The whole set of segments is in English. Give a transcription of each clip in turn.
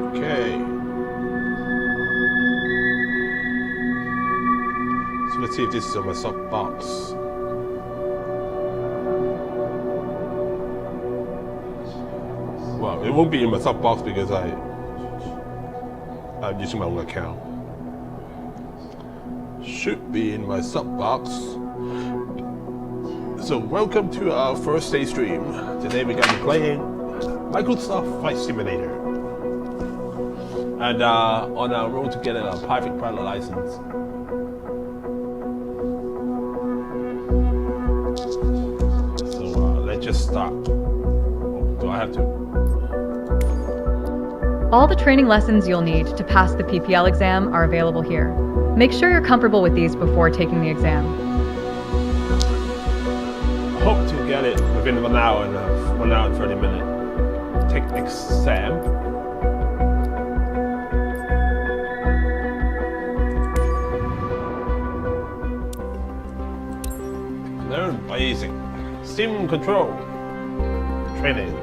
Okay. So let's see if this is on my softbox. Well, it won't be in my softbox because I'm using my own account. Should be in my softbox. So welcome to our first day stream. Today we're gonna be playing Microsoft Flight Simulator. And on our road to getting a private pilot license. So let's just start. Oh, do I have to? All the training lessons you'll need to pass the PPL exam are available here. Make sure you're comfortable with these before taking the exam. Hope to get it within 1 hour and 30 minutes. Take exam. Learn basic sim control training.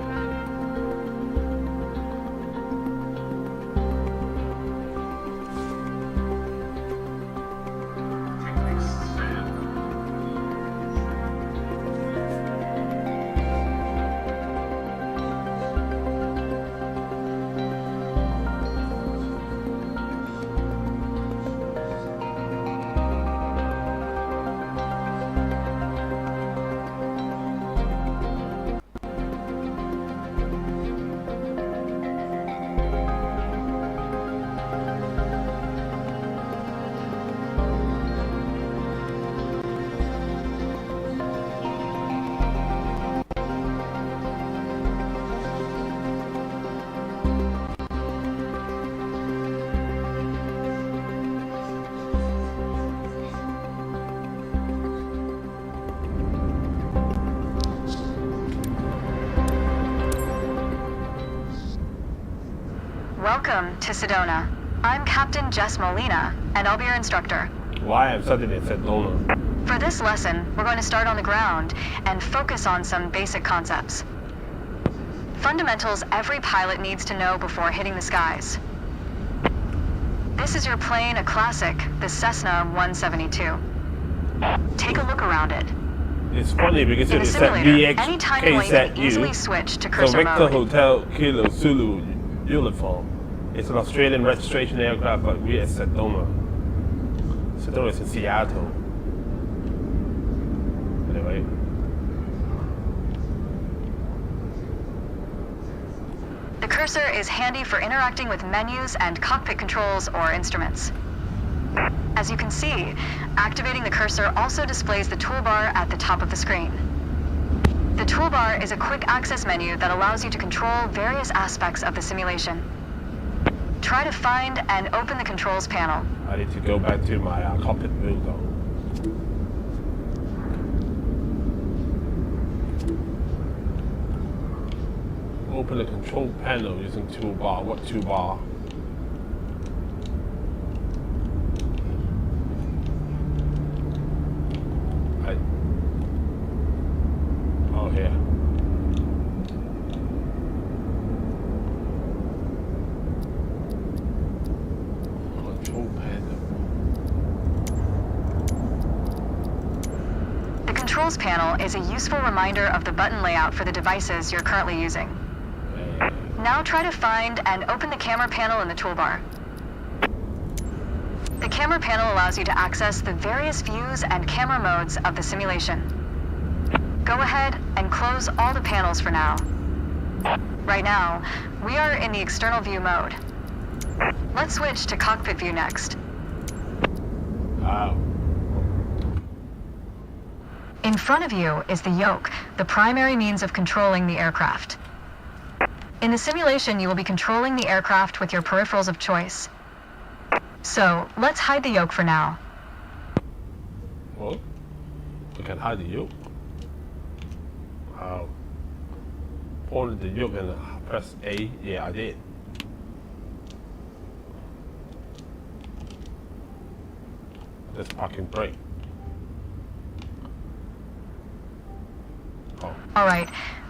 Welcome to Sedona. I'm Captain Jess Molina, and I'll be your instructor. Why I'm suddenly said no. For this lesson, we're going to start on the ground and focus on some basic concepts. Fundamentals every pilot needs to know before hitting the skies. This is your plane, a classic, the Cessna 172. Take a look around it. It's funny because In it the said simulator, anytime you want, you can easily VXKZU. switch to So cursor Victor mode. Hotel Kilo Zulu uniform. It's an Australian registration aircraft, but we're at Sedona. Sedona is in Seattle. Anyway. The cursor is handy for interacting with menus and cockpit controls or instruments. As you can see, activating the cursor also displays the toolbar at the top of the screen. The toolbar is a quick access menu that allows you to control various aspects of the simulation. Try to find and open the controls panel. I need to go back to my cockpit view though. Open the control panel using toolbar. What toolbar? Oh, here. Control panel. The controls panel is a useful reminder of the button layout for the devices you're currently using. Now try to find and open the camera panel in the toolbar. The camera panel allows you to access the various views and camera modes of the simulation. Go ahead and close all the panels for now. Right now, we are in the external view mode. Let's switch to cockpit view next. In front of you is the yoke, the primary means of controlling the aircraft. In the simulation, you will be controlling the aircraft with your peripherals of choice. So, let's hide the yoke for now. Oh, we can hide the yoke. On the yoke and press A. Yeah, I did. That's parking brake. Oh. All right,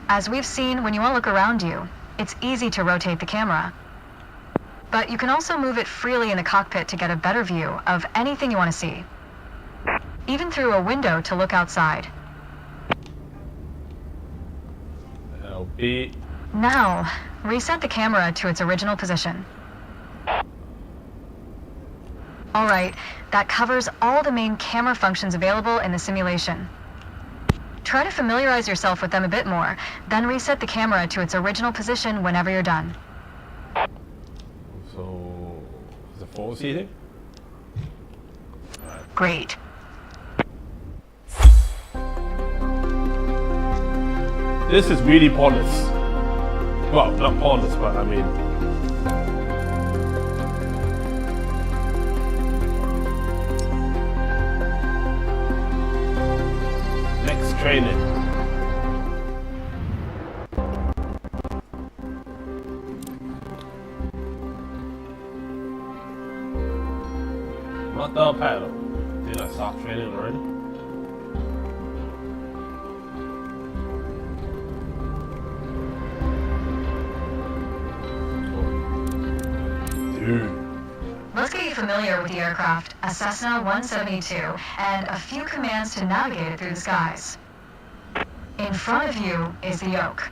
as we've seen, when you want to look around you, it's easy to rotate the camera. but you can also move it freely in the cockpit to get a better view of anything you want to see. Even through a window to look outside. LB. Now, reset the camera to its original position. Alright, that covers all the main camera functions available in the simulation. Try to familiarize yourself with them a bit more, then reset the camera to its original position whenever you're done. So, is it forward seating? Great. This is really pointless. Well, not pointless, but I mean... Next training. Not the paddle. Did I stop training already? Let's get you familiar with the aircraft, a Cessna 172, and a few commands to navigate it through the skies. In front of you is the yoke.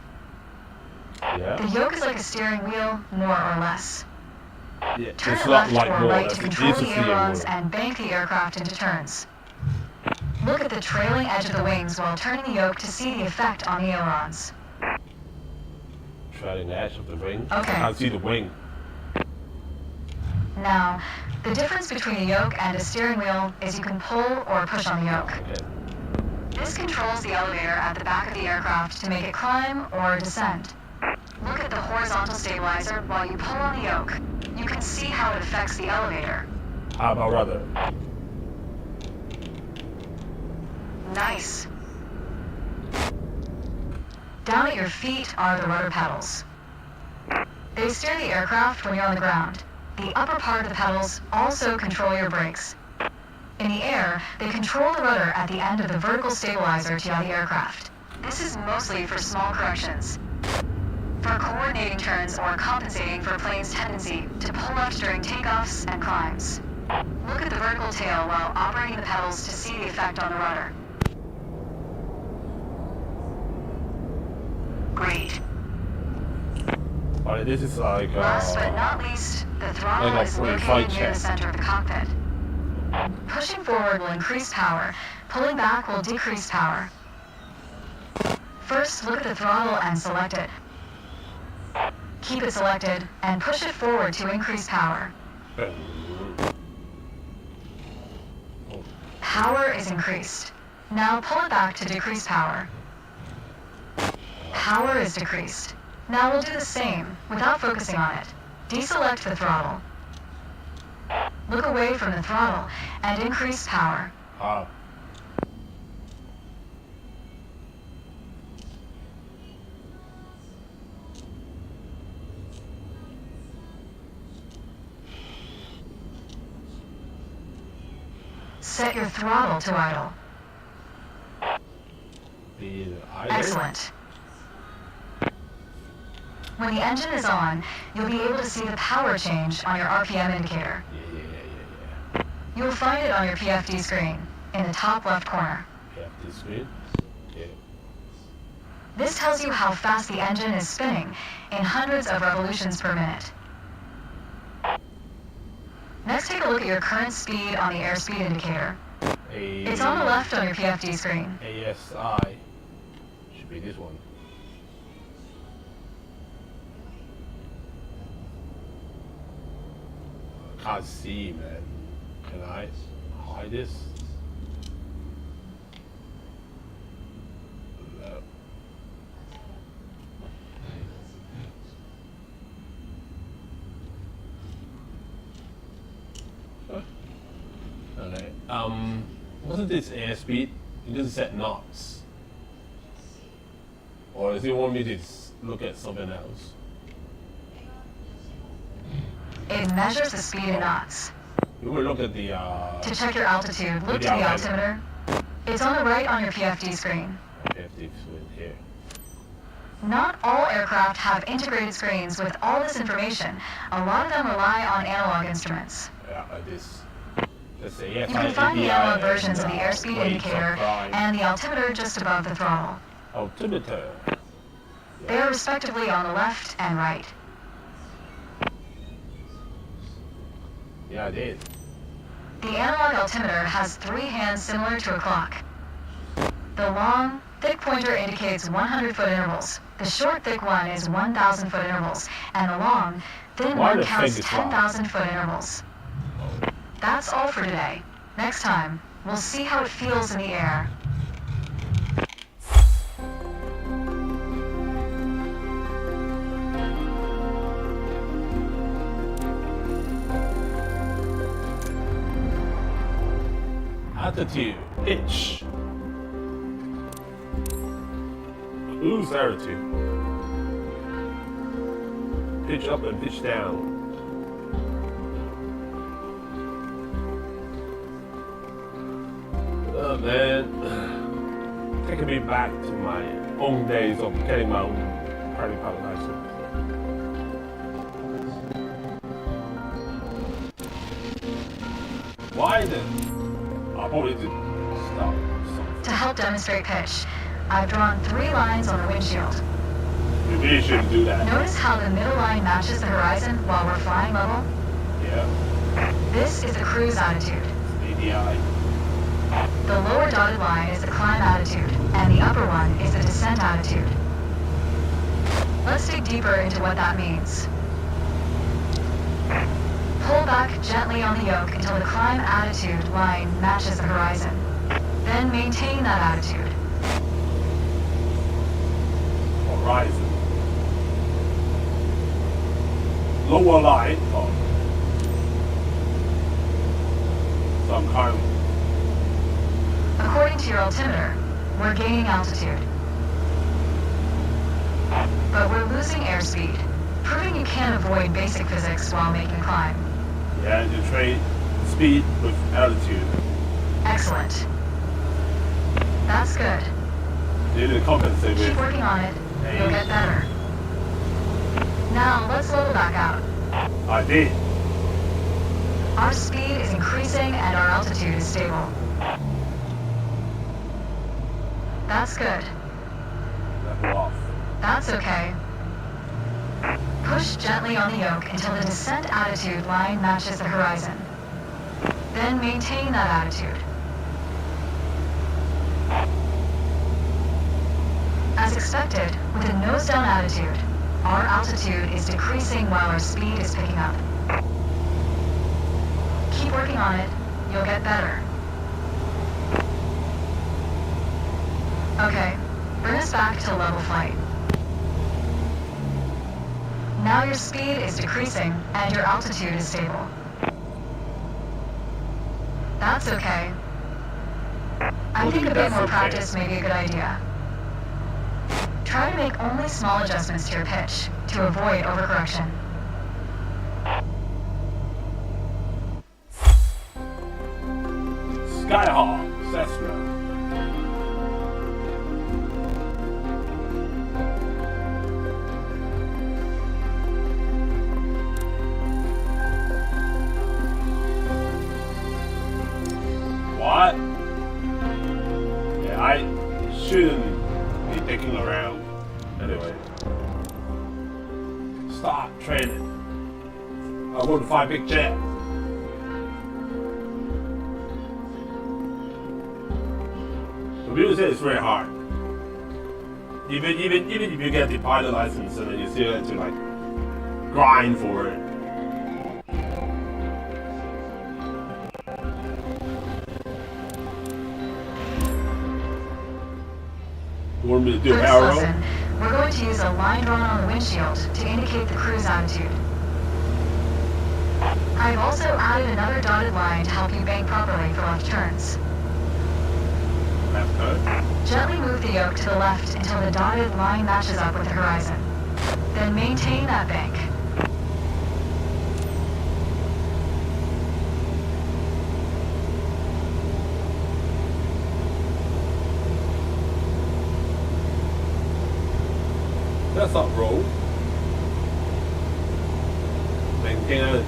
Yeah. The yoke is like a steering wheel, more or less. Yeah, Turn it's it not left like or more. right to It control is a the steering ailerons wheel. and bank the aircraft into turns. Look at the trailing edge of the wings while turning the yoke to see the effect on the ailerons. Trailing the edge of the wing. Okay. I can't see the wing. Now, the difference between a yoke and a steering wheel is you can pull or push on the yoke. Okay. This controls the elevator at the back of the aircraft to make it climb or descend. Look at the horizontal stabilizer while you pull on the yoke. You can see how it affects the elevator. How about rudder? Nice. Down at your feet are the rudder pedals. They steer the aircraft when you're on the ground. The upper part of the pedals also control your brakes. In the air, they control the rudder at the end of the vertical stabilizer to the aircraft. This is mostly for small corrections. For coordinating turns or compensating for a plane's tendency to pull left during takeoffs and climbs. Look at the vertical tail while operating the pedals to see the effect on the rudder. Great. Alright, this is like Last but not least, the throttle like a is fully located flight near check. the center of the cockpit. Pushing forward will increase power. Pulling back will decrease power. First, look at the throttle and select it. Keep it selected and push it forward to increase power. Power is increased. Now pull it back to decrease power. Power is decreased. Now we'll do the same, without focusing on it. Deselect the throttle. Look away from the throttle and increase power. Ah. Set your throttle to idle. The idle. Excellent. When the engine is on, you'll be able to see the power change on your RPM indicator. Yeah. You'll find it on your PFD screen, in the top left corner. Yeah, this screen. Yeah. This tells you how fast the engine is spinning, in hundreds of revolutions per minute. Next, take a look at your current speed on the airspeed indicator. It's on the left on your PFD screen. ASI. Should be this one. Can't see, man. Can I hide this? No. Okay. Wasn't this airspeed? It doesn't set knots. Or does it want me to look at something else? It measures the speed in knots. We will look at the To check your altitude, look to the altimeter. It's on the right on your PFD screen. PFD screen here. Not all aircraft have integrated screens with all this information. A lot of them rely on analog instruments. Yeah, like this. Let's say, yes, You can find the analog versions of the airspeed indicator and the altimeter just above the throttle. Altimeter. They are respectively on the left and right. Yeah, I did. The analog altimeter has 3 hands similar to a clock. The long, thick pointer indicates 100-foot intervals. The short, thick one is 1,000-foot intervals. And the long, thin Why one the counts fake is long? 10,000-foot intervals. That's all for today. Next time, we'll see how it feels in the air. Altitude, pitch. Cruise altitude. Pitch up and pitch down. Oh man, taking me back to my own days of getting my own private pilot license. Why then? I'll probably just stop. To help demonstrate pitch, I've drawn 3 lines on the windshield. You really shouldn't do that. Notice how the middle line matches the horizon while we're flying level? Yeah, This is the cruise attitude. ADI. The lower dotted line is the climb attitude, and the upper one is the descent attitude. Let's dig deeper into what that means. Pull back gently on the yoke until the climb attitude line matches the horizon. Then maintain that attitude. Horizon. Lower line. Oh. So I'm kind of. According to your altimeter, we're gaining altitude. But we're losing airspeed, proving you can't avoid basic physics while making climb. Yeah, you trade speed with altitude. Excellent. That's good. You need to compensate Keep with. working on it. You'll get better. Now, let's level back out. I did. Our speed is increasing and our altitude is stable. That's good. Level off. That's okay. Push gently on the yoke until the descent attitude line matches the horizon. Then maintain that attitude. As expected, with a nose-down attitude, our altitude is decreasing while our speed is picking up. Keep working on it. You'll get better. Okay, bring us back to level flight. Now your speed is decreasing and your altitude is stable. That's okay. I think a bit more practice may be a good idea. Try to make only small adjustments to your pitch to avoid overcorrection. Skyhawk, Cessna. What? Yeah, I shouldn't be dicking around. Anyway. Stop training. I want to fly big jet. The music is very hard. Even if you get the pilot license and then you still have to like grind for it. You want me to do For this arrow? lesson, we're going to use a line drawn on the windshield to indicate the cruise attitude. I've also added another dotted line to help you bank properly for left turns. Left turn. Gently move the yoke to the left until the dotted line matches up with the horizon. Then maintain that bank.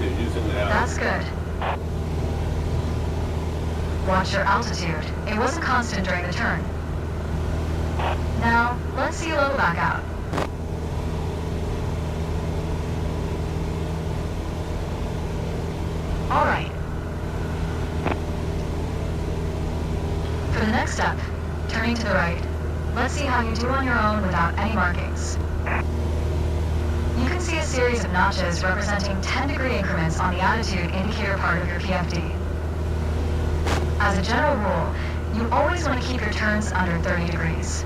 altitude using the... That's good. Watch your altitude. It wasn't constant during the turn. Now, let's see you level back out. Alright. For the next step, turning to the right, let's see how you do on your own without any markings. You can see a series of notches representing 10-degree increments on the attitude indicator part of your PFD. As a general rule, you always want to keep your turns under 30 degrees.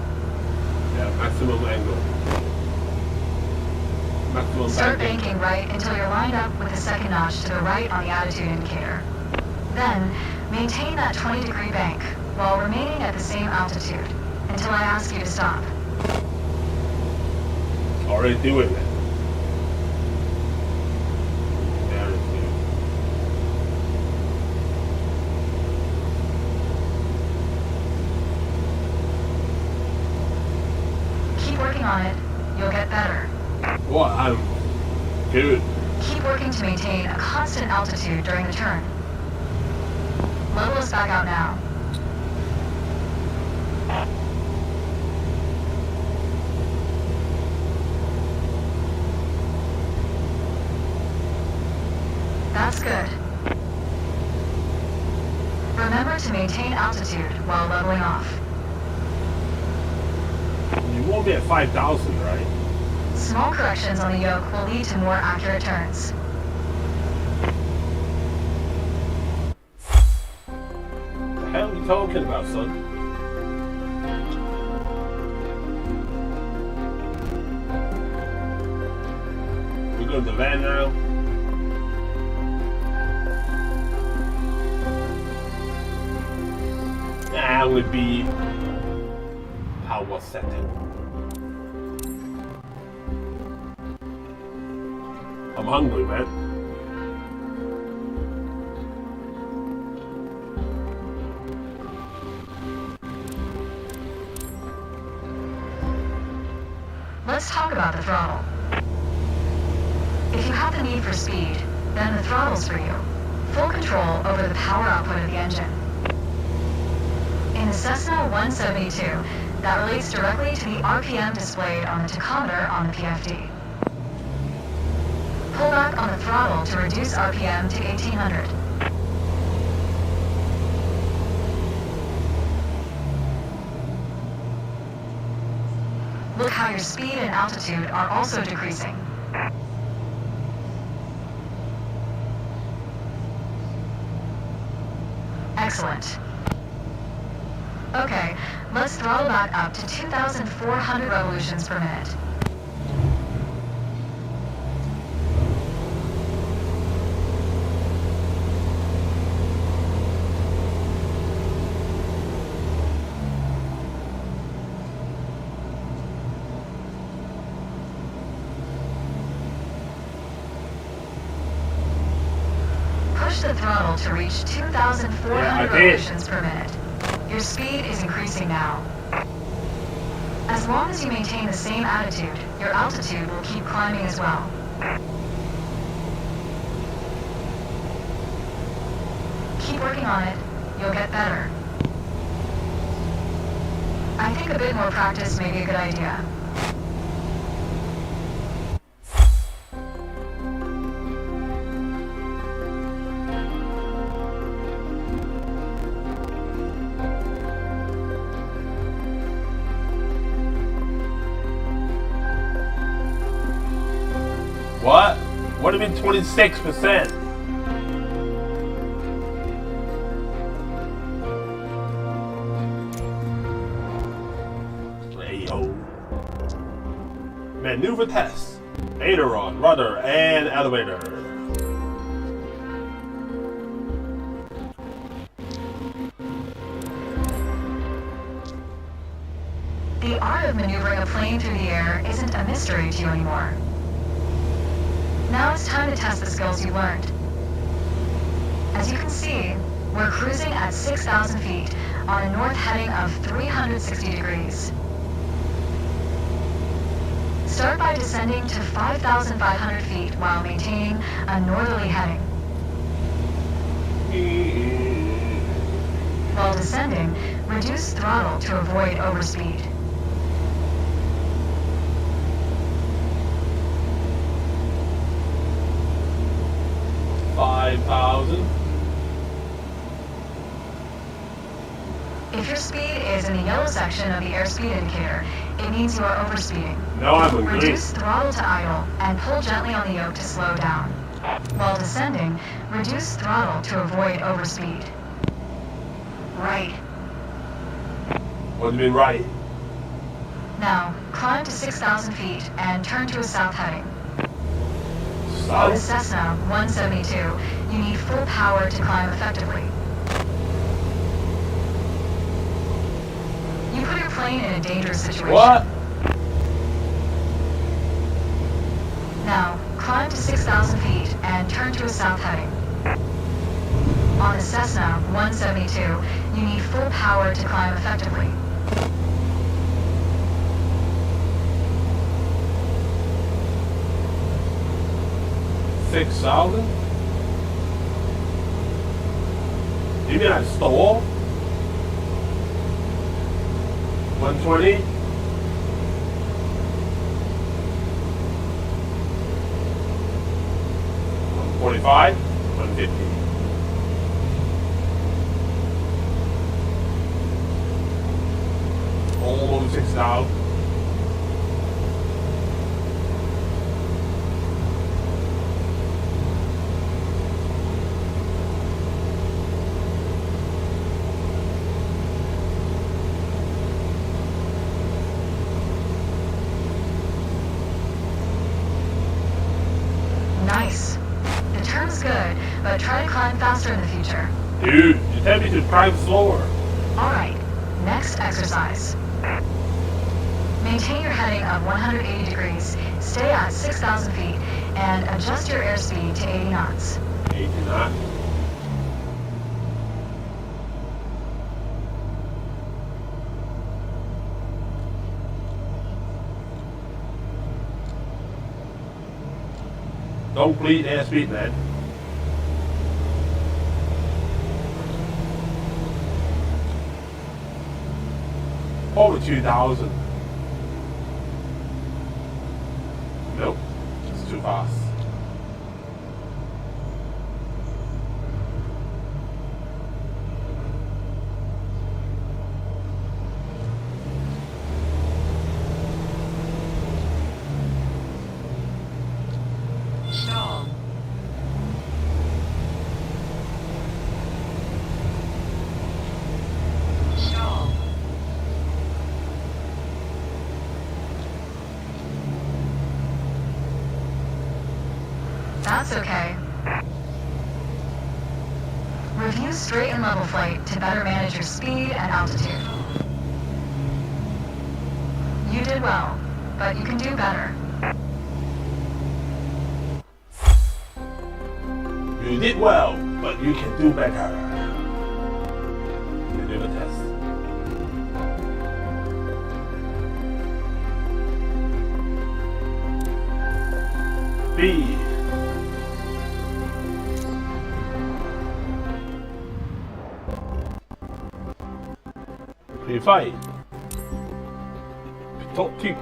Yeah, maximum angle. Maximum Start banking. banking right until you're lined up with the second notch to the right on the attitude indicator. Then, maintain that 20-degree bank while remaining at the same altitude until I ask you to stop. Already doing it. Keep working on it. You'll get better. Well, I'm good. Keep working to maintain a constant altitude during the turn. Level us back out now. That's good. Remember to maintain altitude while leveling off. You won't be at 5,000, right? Small corrections on the yoke will lead to more accurate turns. The hell are you talking about, son? We go to the van now. Nah, I'm gonna be power setting. I'm hungry, man. Let's talk about the throttle. If you have the need for speed, then the throttle's for you. Full control over the power output of the engine. In the Cessna 172, that relates directly to the RPM displayed on the tachometer on the PFD. Pull back on the throttle to reduce RPM to 1800. Look how your speed and altitude are also decreasing. Excellent. Okay, let's throttle back up to 2,400 revolutions per minute. Push the throttle to reach 2,400 revolutions per minute. Your speed is increasing now. As long as you maintain the same attitude, your altitude will keep climbing as well. Keep working on it. You'll get better. I think a bit more practice may be a good idea. What? What do you mean 26%? Ayo. Maneuver test. Aileron, rudder, and elevator. The art of maneuvering a plane through the air isn't a mystery to you anymore. Now it's time to test the skills you learned. As you can see, we're cruising at 6,000 feet on a north heading of 360 degrees. Start by descending to 5,500 feet while maintaining a northerly heading. While descending, reduce throttle to avoid overspeed. If your speed is in the yellow section of the airspeed indicator, it means you are overspeeding. No, I'm in green. Reduce throttle to idle and pull gently on the yoke to slow down. While descending, reduce throttle to avoid overspeed. Right. What do you mean right? Now, climb to 6,000 feet and turn to a south heading. On the South? Cessna 172, you need full power to climb effectively. You put your plane in a dangerous situation. What? Now, climb to 6,000 feet and turn to a south heading. On the Cessna 172, you need full power to climb effectively. $6,000? You mean I stole? 120? $145? 150? Almost 6,000. Nice. The turn's good, but try to climb faster in the future. Dude, you tell me to climb slower. Alright, next exercise. Maintain your heading of 180 degrees, stay at 6,000 feet, and adjust your airspeed to 80 knots. 80 knots. Don't bleed airspeed, man. Over 2,000. Nope, it's too fast. Stall. Stall. That's okay. Review straight and level flight to better manage your speed and altitude. You did well, but you can do better. You did well, but you can do better. You do the test. B. Pre-fight. Top 2.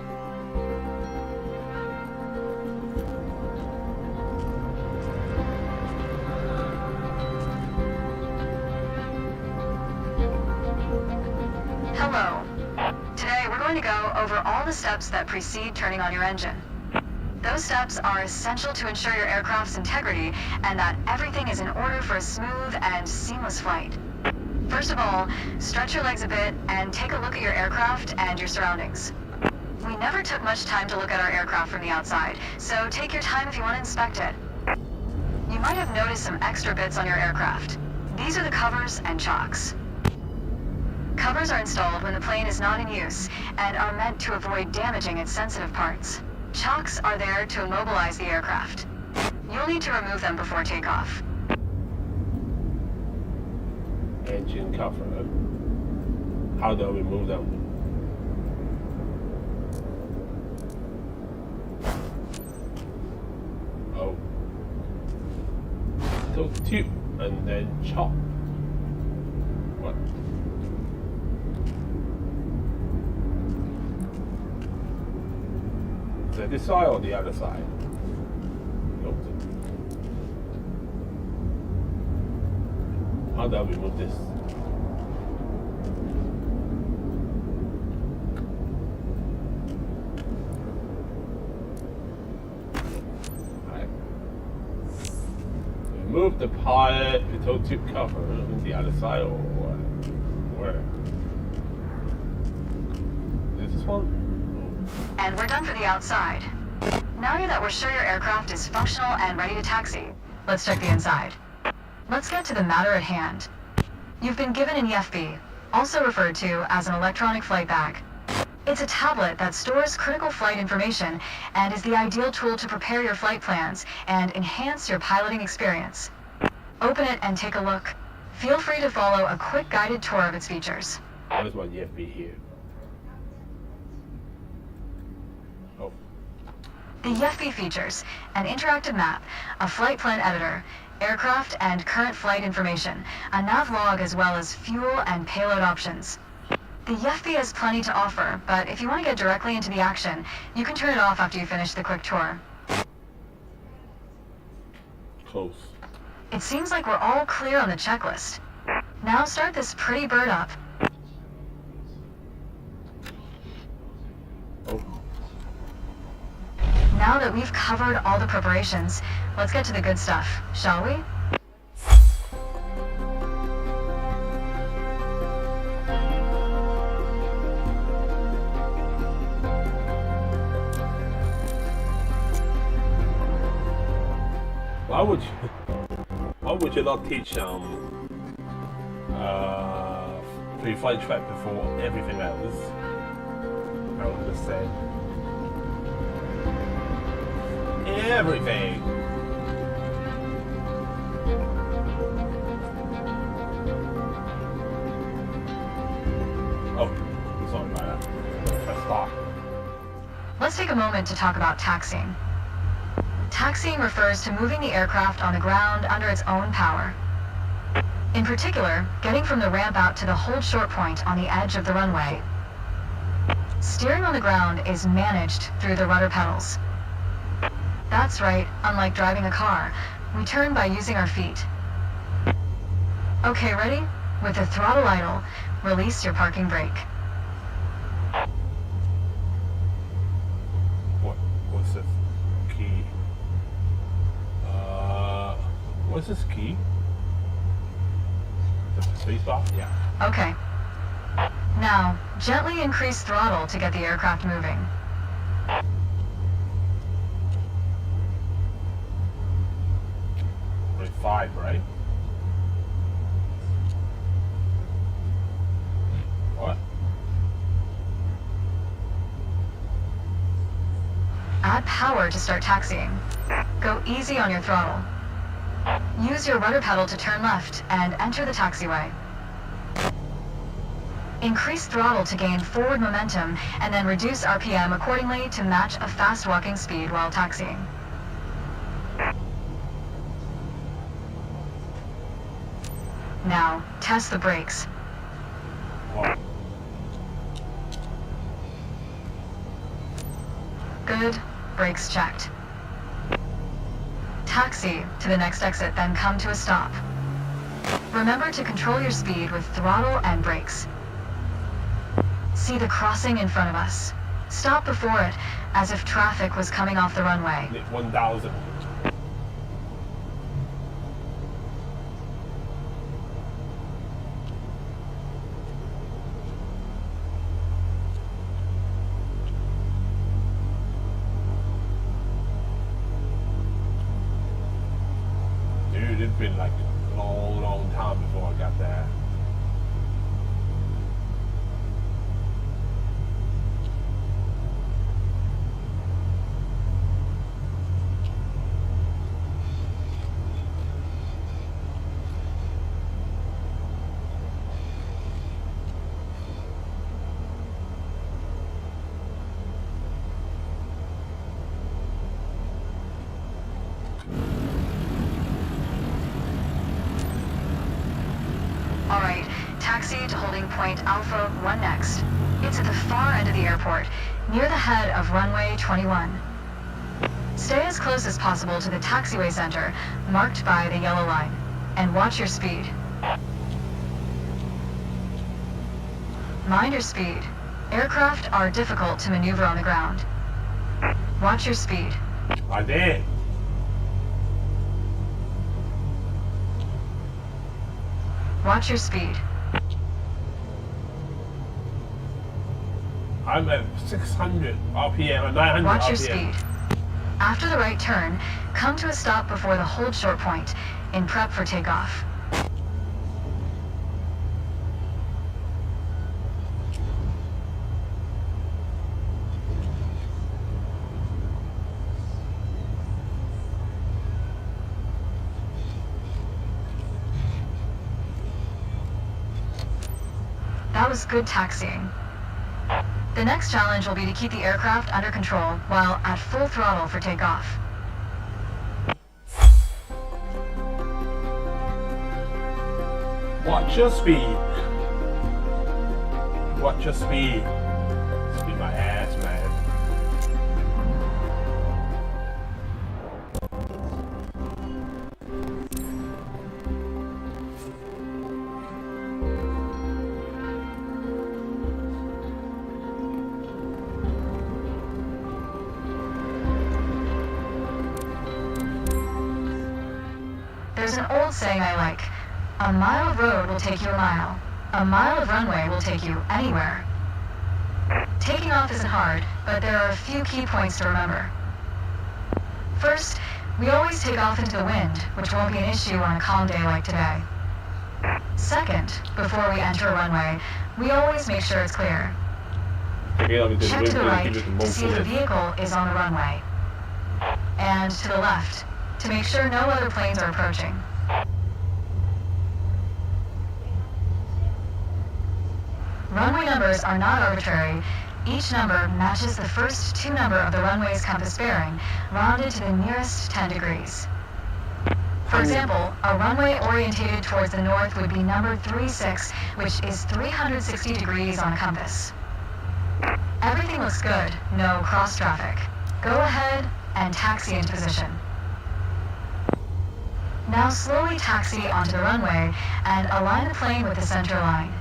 Hello. Today we're going to go over all the steps that precede turning on your engine. Those steps are essential to ensure your aircraft's integrity and that everything is in order for a smooth and seamless flight. First of all, stretch your legs a bit and take a look at your aircraft and your surroundings. We never took much time to look at our aircraft from the outside, so take your time if you want to inspect it. You might have noticed some extra bits on your aircraft. These are the covers and chocks. Covers are installed when the plane is not in use and are meant to avoid damaging its sensitive parts. Chocks are there to immobilize the aircraft. You'll need to remove them before takeoff. Engine cover. How do I remove them? metal tube and then chop. What? Is it this side or the other side? Nope. How do I remove this? Remove the pilot metal tube cover on the other side or where? This one? And we're done for the outside. Now that we're sure your aircraft is functional and ready to taxi, let's check the inside. Let's get to the matter at hand. You've been given an EFB, also referred to as an electronic flight bag. It's a tablet that stores critical flight information and is the ideal tool to prepare your flight plans and enhance your piloting experience. Open it and take a look. Feel free to follow a quick guided tour of its features. Where's my EFB here? Oh. The EFB features an interactive map, a flight plan editor, aircraft and current flight information, a nav log as well as fuel and payload options. The EFB has plenty to offer, but if you want to get directly into the action, you can turn it off after you finish the quick tour. Close. It seems like we're all clear on the checklist. Now start this pretty bird up. Oh. Now that we've covered all the preparations, let's get to the good stuff, shall we? Why would you not teach pre-flight track before everything else? I would just say everything. Oh, sorry about that. Press stop. Let's take a moment to talk about taxiing. Taxiing refers to moving the aircraft on the ground under its own power. In particular, getting from the ramp out to the hold short point on the edge of the runway. Steering on the ground is managed through the rudder pedals. That's right, unlike driving a car, we turn by using our feet. Okay, ready? With the throttle idle, release your parking brake. What's this key? What's this key? The space bar? Yeah. Okay. Now, gently increase throttle to get the aircraft moving. Wait, 5, right? What? Add power to start taxiing. Go easy on your throttle. Use your rudder pedal to turn left and enter the taxiway. Increase throttle to gain forward momentum and then reduce RPM accordingly to match a fast walking speed while taxiing. Now, test the brakes. What? Good. Brakes checked. Taxi to the next exit, then come to a stop. Remember to control your speed with throttle and brakes. See the crossing in front of us. Stop before it, as if traffic was coming off the runway. 1,000. Dude, it's been like a long, long time before I got there. proceed to holding point Alpha 1 next. It's at the far end of the airport, near the head of runway 21. Stay as close as possible to the taxiway center, marked by the yellow line, and watch your speed. Mind your speed. Aircraft are difficult to maneuver on the ground. Watch your speed. I did. Watch your speed. I'm at 600 RPM, at 900 Watch your RPM. speed. After the right turn, come to a stop before the hold short point, in prep for takeoff. That was good taxiing. The next challenge will be to keep the aircraft under control while at full throttle for takeoff. Watch your speed. Watch your speed. Speed my ass, man. There's an old saying I like. A mile of road will take you a mile. A mile of runway will take you anywhere. Taking off isn't hard, but there are a few key points to remember. First, we always take off into the wind, which won't be an issue on a calm day like today. Second, before we enter a runway, we always make sure it's clear. Check to the right to see if the vehicle is on the runway. And to the left, to make sure no other planes are approaching. Runway numbers are not arbitrary. Each number matches the first two numbers of the runway's compass bearing, rounded to the nearest 10 degrees. For example, a runway orientated towards the north would be number 36, which is 360 degrees on a compass. Everything looks good, no cross traffic. Go ahead and taxi into position. Now slowly taxi onto the runway and align the plane with the center line.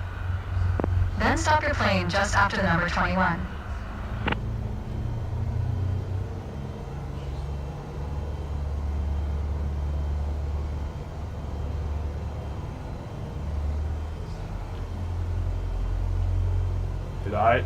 Then stop your plane just after the number 21. Did I?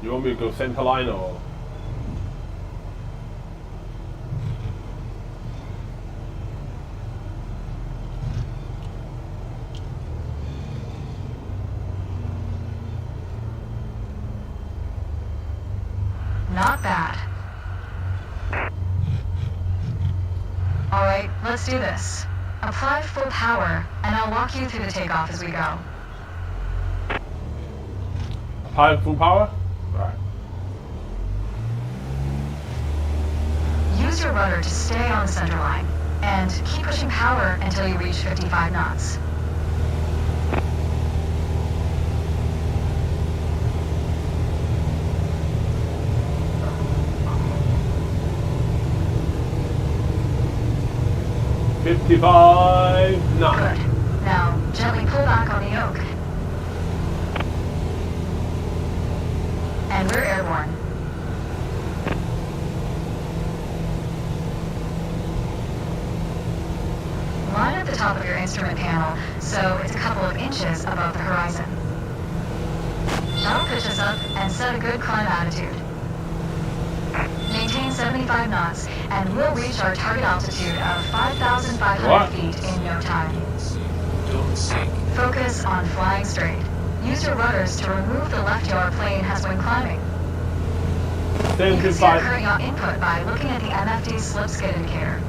You want me to go center line or? Not bad. Alright, let's do this. Apply full power, and I'll walk you through the takeoff as we go. Apply full power? Right. Use your rudder to stay on the center line, and keep pushing power until you reach 55 knots. $55 knots. Good. Now, gently pull back on the yoke. And we're airborne. Line at the top of your instrument panel, so it's a couple of inches above the horizon. That'll pitch us up and set a good climb attitude. Maintain 75 knots, and we'll reach our target altitude of 5,500 feet in no time. Don't sink. Focus on flying straight. Use your rudders to remove the left yaw our plane has when climbing. You can see our current yaw input by looking at the MFD slip skid indicator.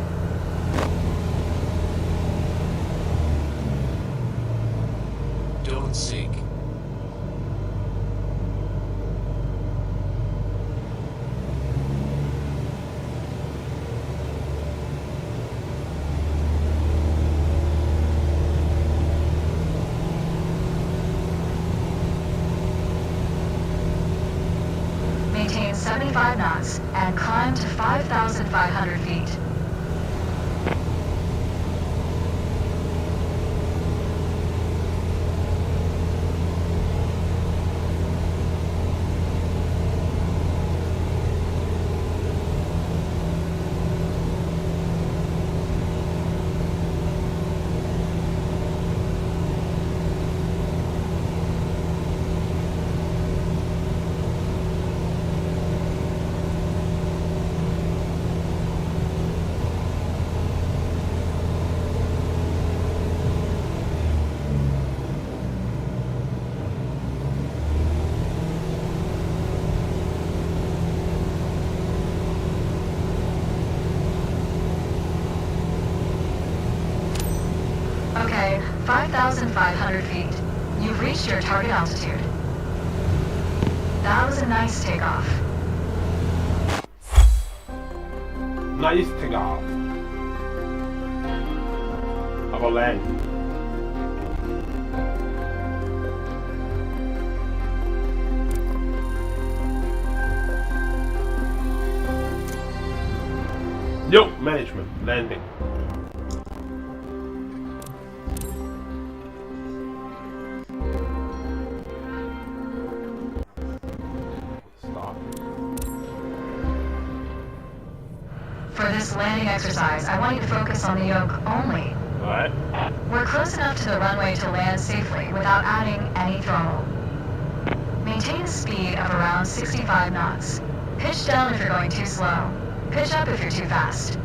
5,500 feet. Okay, 5,500 feet. You've reached your target altitude. That was a nice takeoff. Nice takeoff. How about land? Yo, management, landing. Stop. For this landing exercise, I want you to focus on the yoke only. Alright. We're close enough to the runway to land safely without adding any throttle. Maintain a speed of around 65 knots. Pitch down if you're going too slow. Pitch up if you're too fast.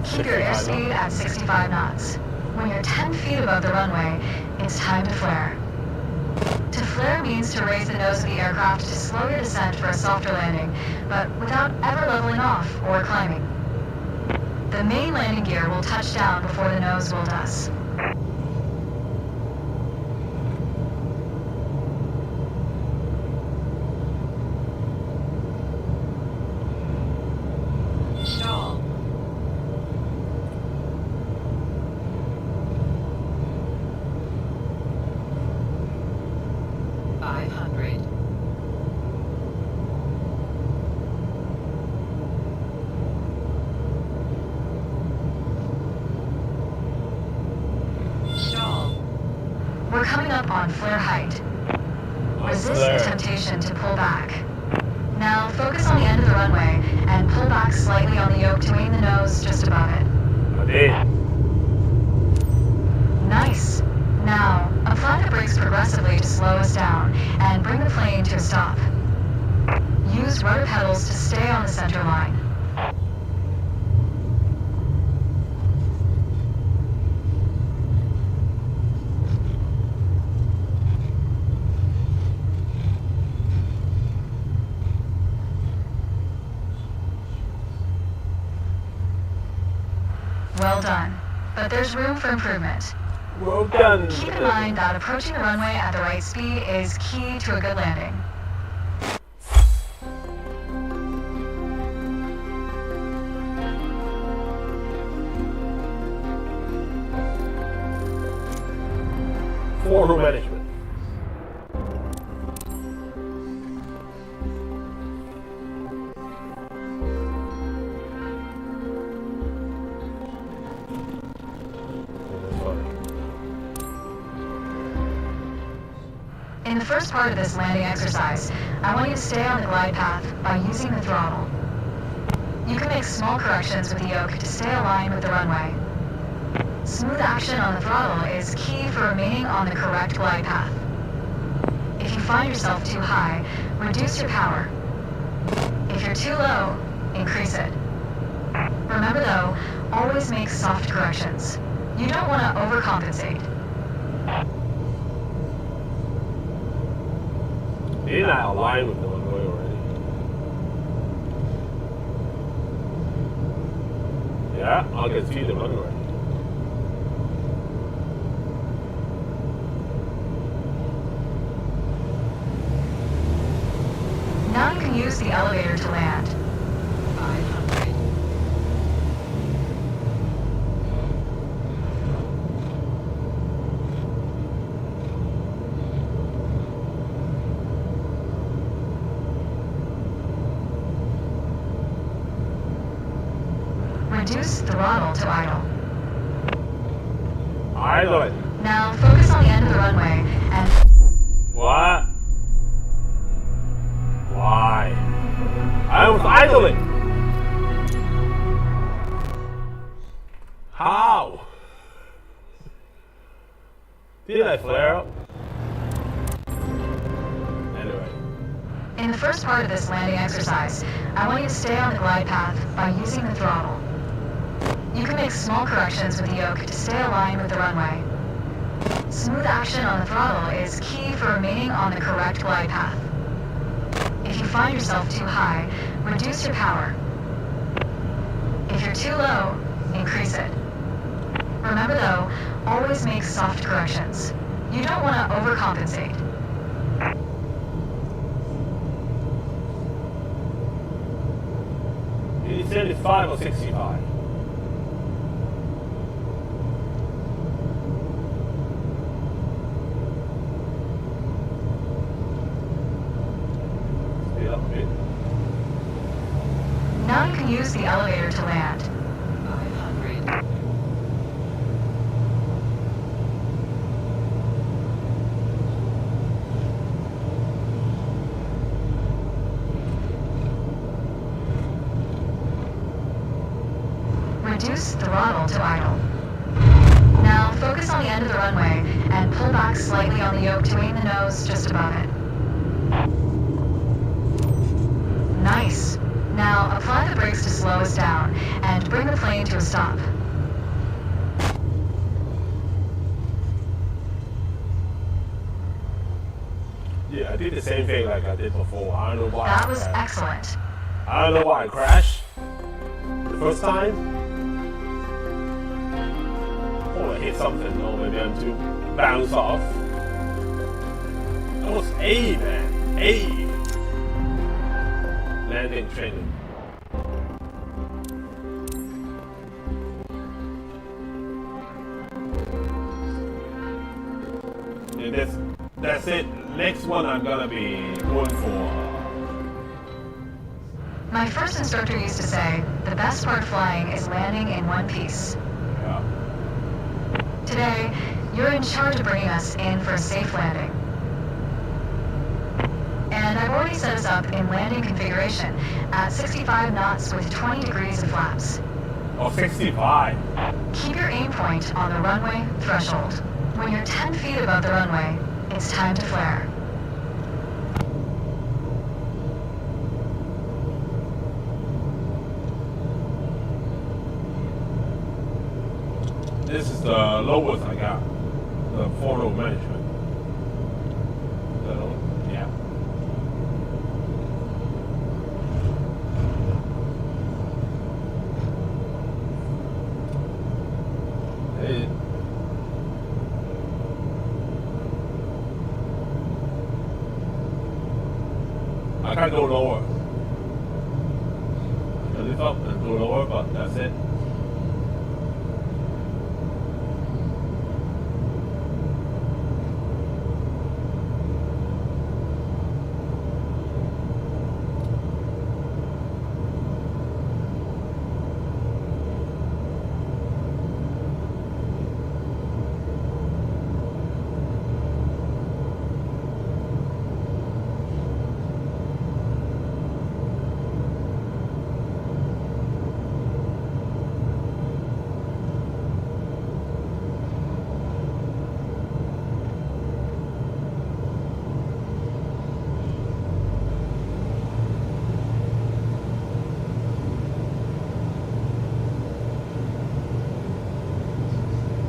Keep your 65 airspeed at 65 knots. When you're 10 feet above the runway, it's time to flare. To flare means to raise the nose of the aircraft to slow your descent for a softer landing, but without ever leveling off or climbing. The main landing gear will touch down before the nose wheel does. Stall. We're coming up on flare height. Resist the temptation to pull back. Now focus on the end of the runway and pull back slightly on the yoke to aim the nose just above it. I did. Nice. Now, apply the brakes progressively to slow us down and bring the plane to a stop. Use rudder pedals to stay on the center line. Well done, but there's room for improvement. Well done. Keep in mind that approaching the runway at the right speed is key to a good landing. Forward management. In the first part of this landing exercise, I want you to stay on the glide path by using the throttle. You can make small corrections with the yoke to stay aligned with the runway. Smooth action on the throttle is key for remaining on the correct glide path. If you find yourself too high, reduce your power. If you're too low, increase it. Remember though, always make soft corrections. You don't want to overcompensate. Didn't I align with the runway already? Yeah, I can see the runway. Now you can use the elevator to land. 500. Reduce throttle to idle. Idle it. Now focus on the end of the runway and What? Why? I was idling. How? Did I flare up? Anyway. in the first part of this landing exercise, I want you to stay on the glide path by using the throttle. You can make small corrections with the yoke to stay aligned with the runway. Smooth action on the throttle is key for remaining on the correct glide path. If you find yourself too high, reduce your power. If you're too low, increase it. Remember though, always make soft corrections. You don't want to overcompensate. Is it 75 or 65? Speed up a bit. Now you can use the elevator to land. 500. Reduce throttle to idle. Now focus on the end of the runway and pull back slightly on the yoke to aim the nose just above it. Nice. Now apply the brakes to slow us down and bring the plane to a stop. Yeah, I did the same thing like I did before. I don't know why. That I was crashed. excellent. I don't know why I crashed. The first time. Oh, I hit something. Oh, maybe I'm too bounce off. That was A, man. A. Landing training. And that's it. Next one I'm gonna be going for. My first instructor used to say, the best part of flying is landing in one piece. Yeah. Today, you're in charge of bringing us in for a safe landing. And I've already set us up in landing configuration at 65 knots with 20 degrees of flaps. Oh, 65. Keep your aim point on the runway threshold. When you're 10 feet above the runway, it's time to flare. This is the lowest I got. The photo management. Yeah. Hey. I can go lower. I can lift up and go lower, but that's it.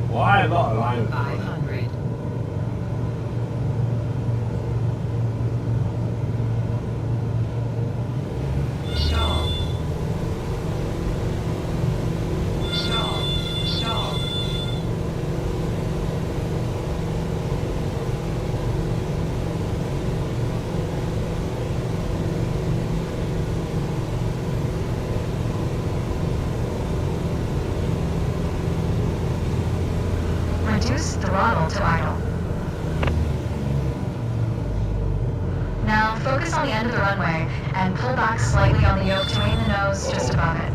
Why am I not aligned? 500. Stall. Stall. Stall. Reduce throttle to idle. Now focus on the end of the runway and pull back slightly on the yoke to aim the nose just above it.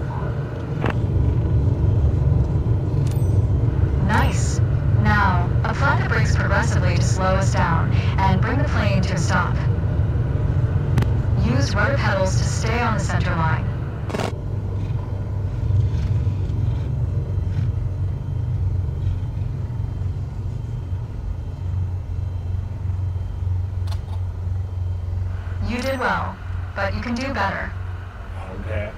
but you can do better. Okay.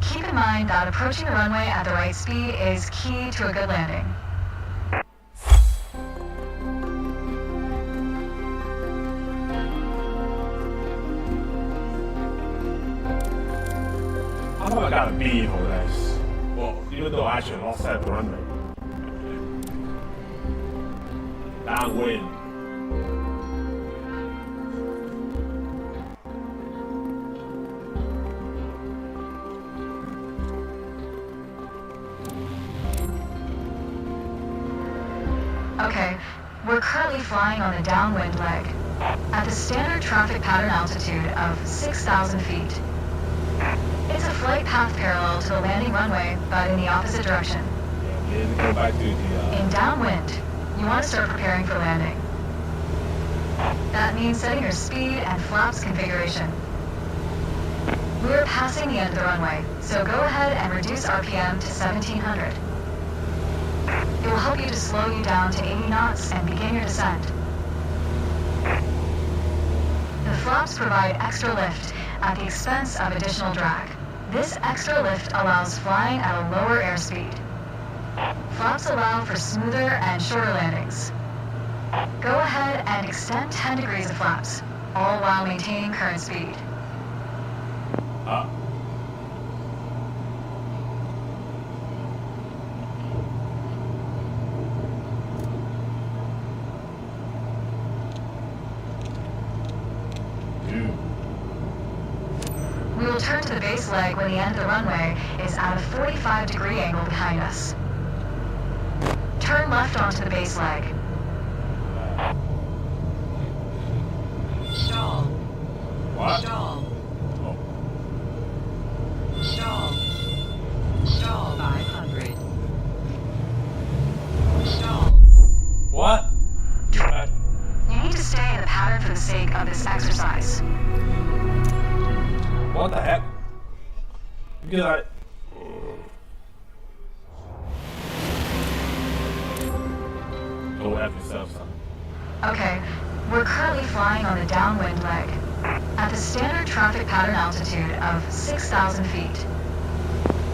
Keep in mind that approaching the runway at the right speed is key to a good landing. I thought I got a B for this. Well, even though I actually lost that runway. Downwind. Okay, we're currently flying on the downwind leg at the standard traffic pattern altitude of 6,000 feet. It's a flight path parallel to the landing runway, but in the opposite direction. Yeah, we need to go back to the. In downwind, you want to start preparing for landing. That means setting your speed and flaps configuration. We're passing the end of the runway, so go ahead and reduce RPM to 1700. It will help you to slow you down to 80 knots and begin your descent. The flaps provide extra lift at the expense of additional drag. This extra lift allows flying at a lower airspeed. Flaps allow for smoother and shorter landings. Go ahead and extend 10 degrees of flaps, all while maintaining current speed. We will turn to the base leg when the end of the runway is at a 45-degree angle behind us. Turn left onto the base leg. Stall. What? Stall. Oh. Stall. Stall 500. Stall. What? You need to stay in the pattern for the sake of this exercise. What the heck? Because I. Go after yourself, son. Okay, we're currently flying on the downwind leg at the standard traffic pattern altitude of 6,000 feet.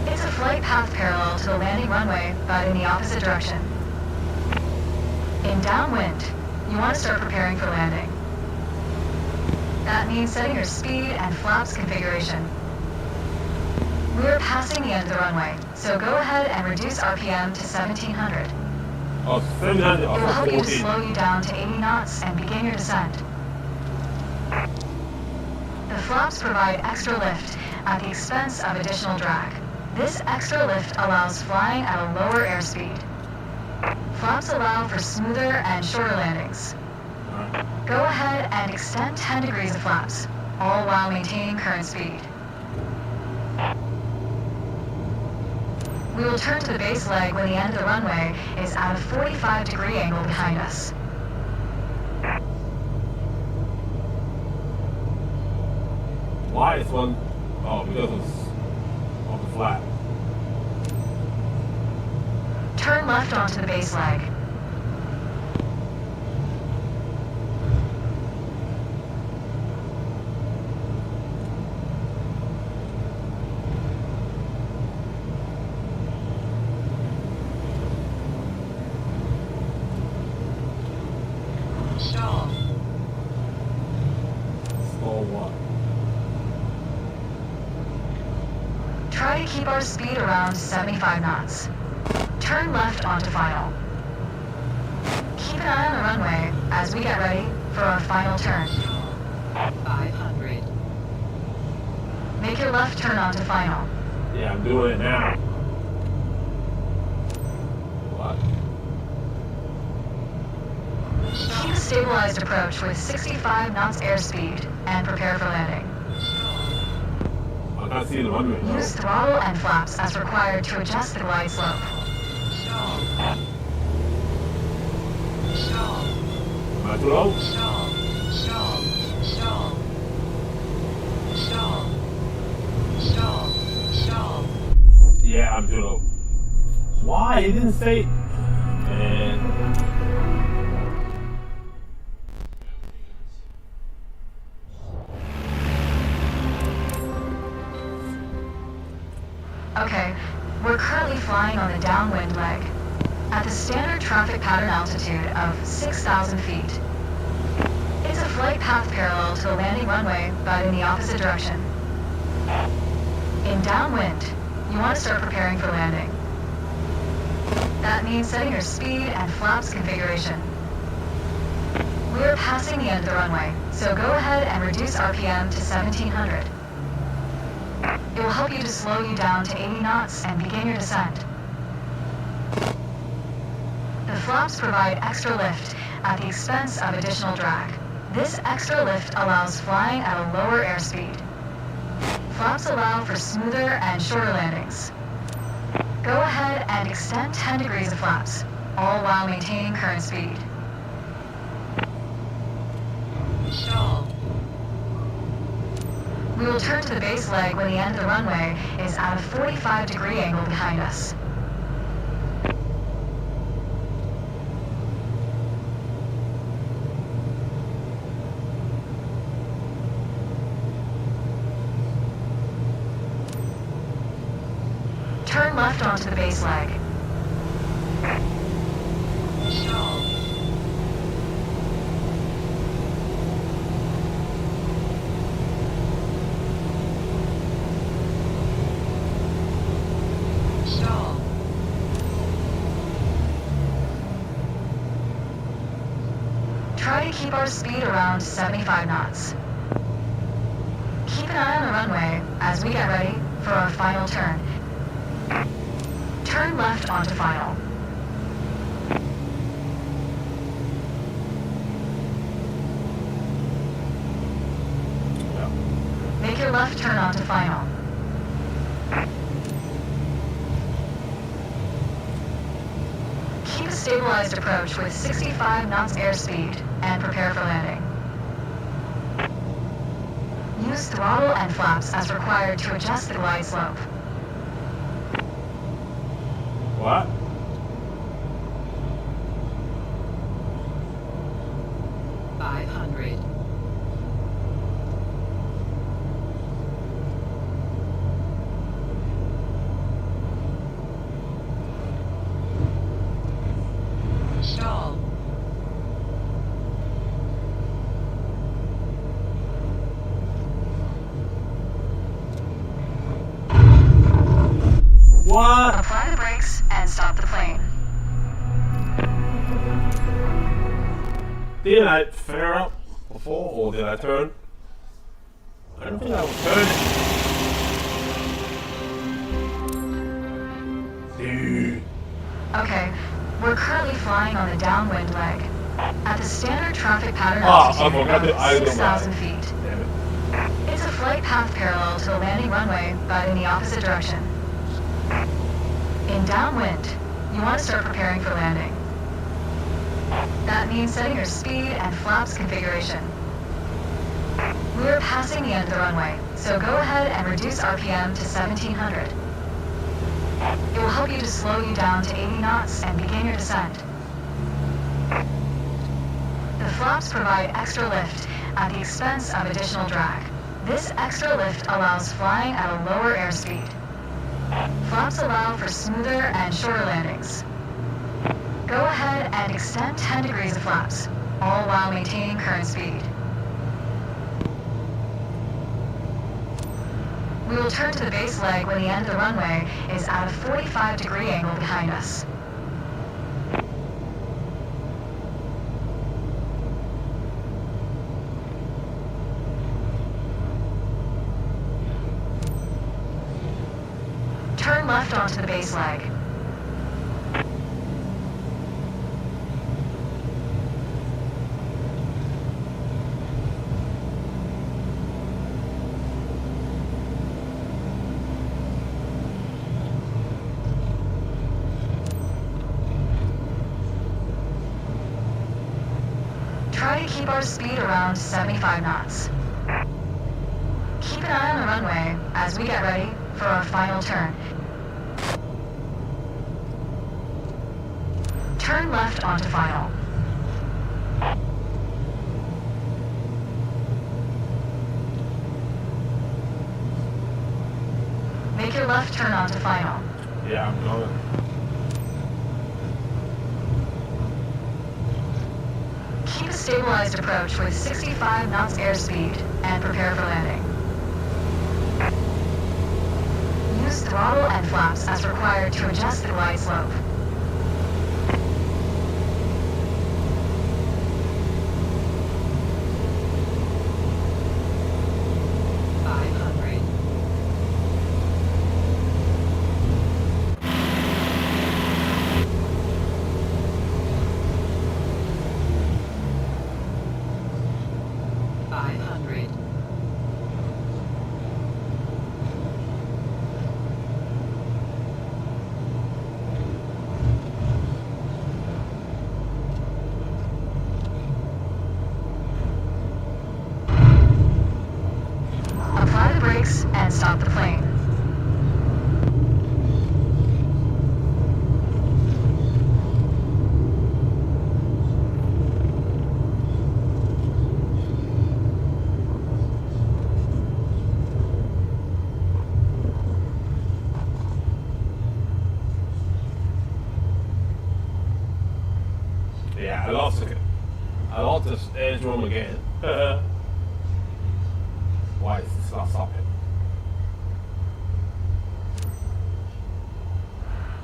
It's a flight path parallel to the landing runway, but in the opposite direction. In downwind, you want to start preparing for landing. That means setting your speed and flaps configuration. We're passing the end of the runway, so go ahead and reduce RPM to 1700. Oh, 700 It will help you to 14. slow you down to 80 knots and begin your descent. The flaps provide extra lift at the expense of additional drag. This extra lift allows flying at a lower airspeed. Flaps allow for smoother and shorter landings. Go ahead and extend 10 degrees of flaps, all while maintaining current speed. We will turn to the base leg when the end of the runway is at a 45-degree angle behind us. Why is one? Oh, because it's on the flat. Turn left onto the base leg. Stall. Stall what? Try to keep our speed around 75 knots. Turn left onto final. Keep an eye on the runway as we get ready for our final turn. 500. Make your left turn onto final. Yeah, I'm doing it now. What? Keep a stabilized approach with 65 knots airspeed and prepare for landing. I can't see the runway. though. Use throttle and flaps as required to adjust the glide slope. Stall. Stall. Am I too low? Stall. Stall. Stall. Stall. Stall. Stall. Yeah, I'm too low. Why? It didn't say. Man. flying on the downwind leg at the standard traffic pattern altitude of 6,000 feet. It's a flight path parallel to the landing runway, but in the opposite direction. In downwind, you want to start preparing for landing. That means setting your speed and flaps configuration. We're passing the end of the runway, so go ahead and reduce RPM to 1700. It will help you to slow you down to 80 knots and begin your descent. The flaps provide extra lift at the expense of additional drag. This extra lift allows flying at a lower airspeed. Flaps allow for smoother and shorter landings. Go ahead and extend 10 degrees of flaps, all while maintaining current speed. Stall. We will turn to the base leg when the end of the runway is at a 45-degree angle behind us. Turn left onto the base leg. Stall. Stall. Try to keep our speed around 75 knots. Keep an eye on the runway as we get ready for our final turn. Turn left onto final. Make your left turn onto final. Keep a stabilized approach with 65 knots airspeed and prepare for landing. Use throttle and flaps as required to adjust the glide slope. What? Stall. What? Apply the brakes and stop the plane. Did I flare up before, or did I turn? I don't think I was turning. Dude. Okay, we're currently flying on the downwind leg at the standard traffic pattern I altitude forgot to of idle 6,000 my- feet. Damn it. It's a flight path parallel to the landing runway, but in the opposite direction. In downwind, you want to start preparing for landing. That means setting your speed and flaps configuration. We're passing the end of the runway, so go ahead and reduce RPM to 1700. It will help you to slow you down to 80 knots and begin your descent. The flaps provide extra lift at the expense of additional drag. This extra lift allows flying at a lower airspeed. Flaps allow for smoother and shorter landings. Go ahead and extend 10 degrees of flaps, all while maintaining current speed. We will turn to the base leg when the end of the runway is at a 45-degree angle behind us. Turn left onto the base leg. Try to keep our speed around 75 knots. Keep an eye on the runway as we get ready for our final turn. Turn left onto final. Make your left turn onto final. Yeah, I'm going. Keep a stabilized approach with 65 knots airspeed and prepare for landing. Use throttle and flaps as required to adjust the glide slope. 500. 500. 'Apply the brakes and stop the plane. Yeah, I lost it. I lost this airdrome again. Why is this not stopping?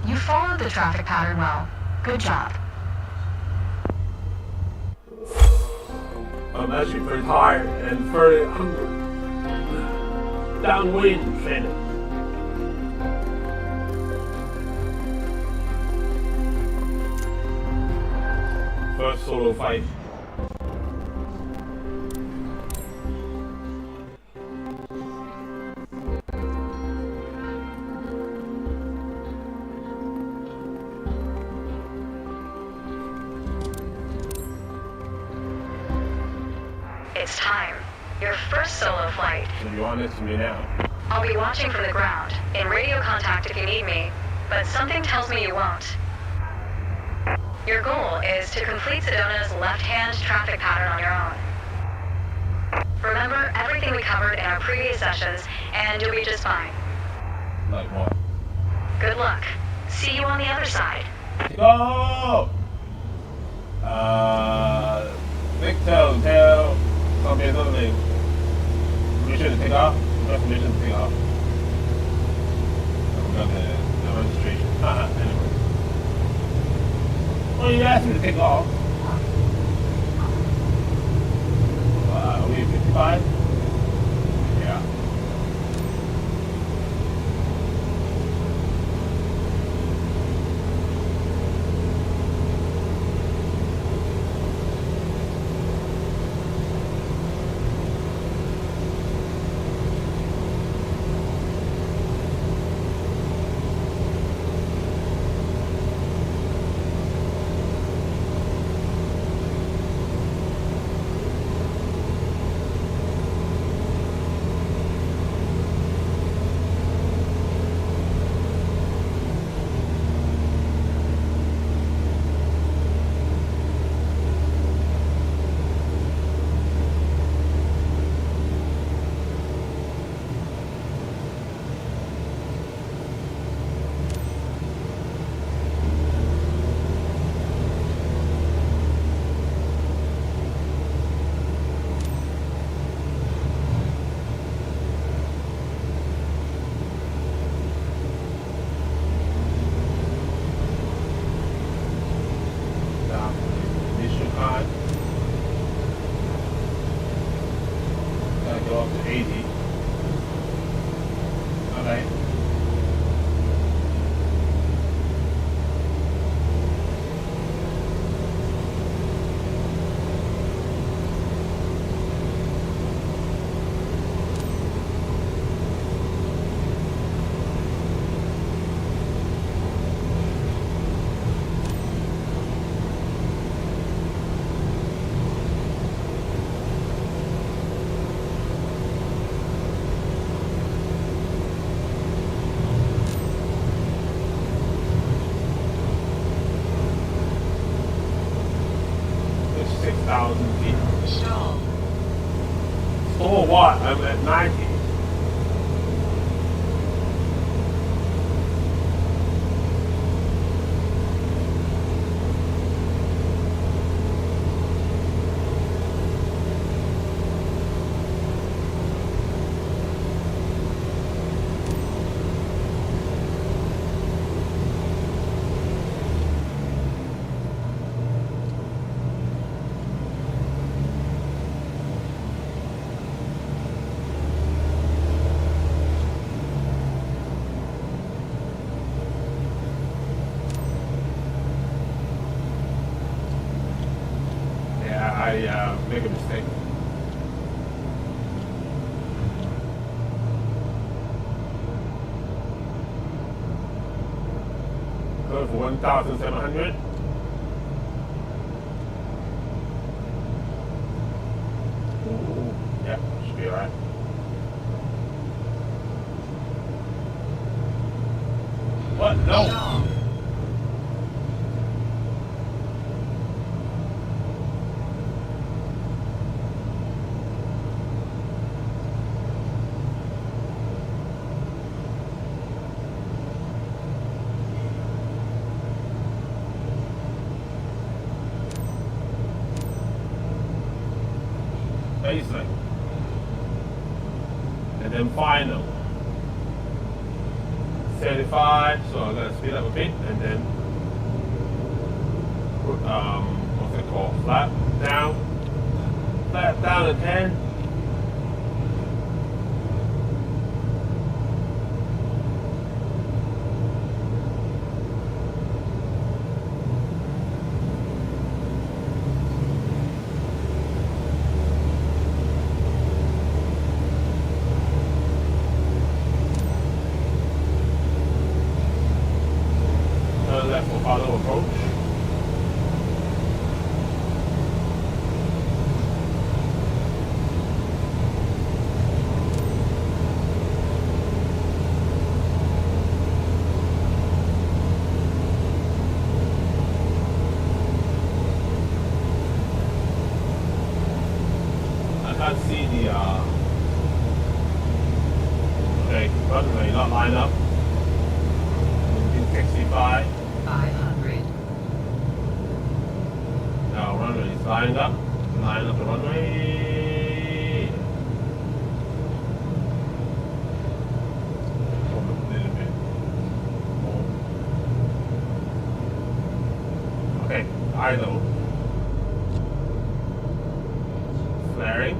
You followed the traffic pattern well. Good job. I'm actually very tired and very hungry. Downwind training. First solo fight. It's time. Your first solo flight. To be honest with me now. I'll be watching from the ground, in radio contact if you need me, but something tells me you won't. Your goal is to complete Sedona's left-hand traffic pattern on your own. Remember everything we covered in our previous sessions, and you'll be just fine. Like what? Good luck. See you on the other side. Go! Victor Hotel. Something. Mission to take off. Mission to take off. I forgot the registration. Anyway. Well, you asked me to take off. Are we 55? Yeah. Gotta go up to 80. Okay. It's 6,000 feet. Stall. Oh, what? I'm at 90. I make a mistake. Go for 1,700. Ooh, yeah, should be alright. What? No! Stall. Basic. And then final. 75, so I'm gonna speed up a bit and then put what's it called? Flat down to 10. Left for follow approach. I can't see the okay, runway not line up. 65. 500. Now runway is lined up. Line up the runway. Hold up a little bit more. Okay, idle. Flaring.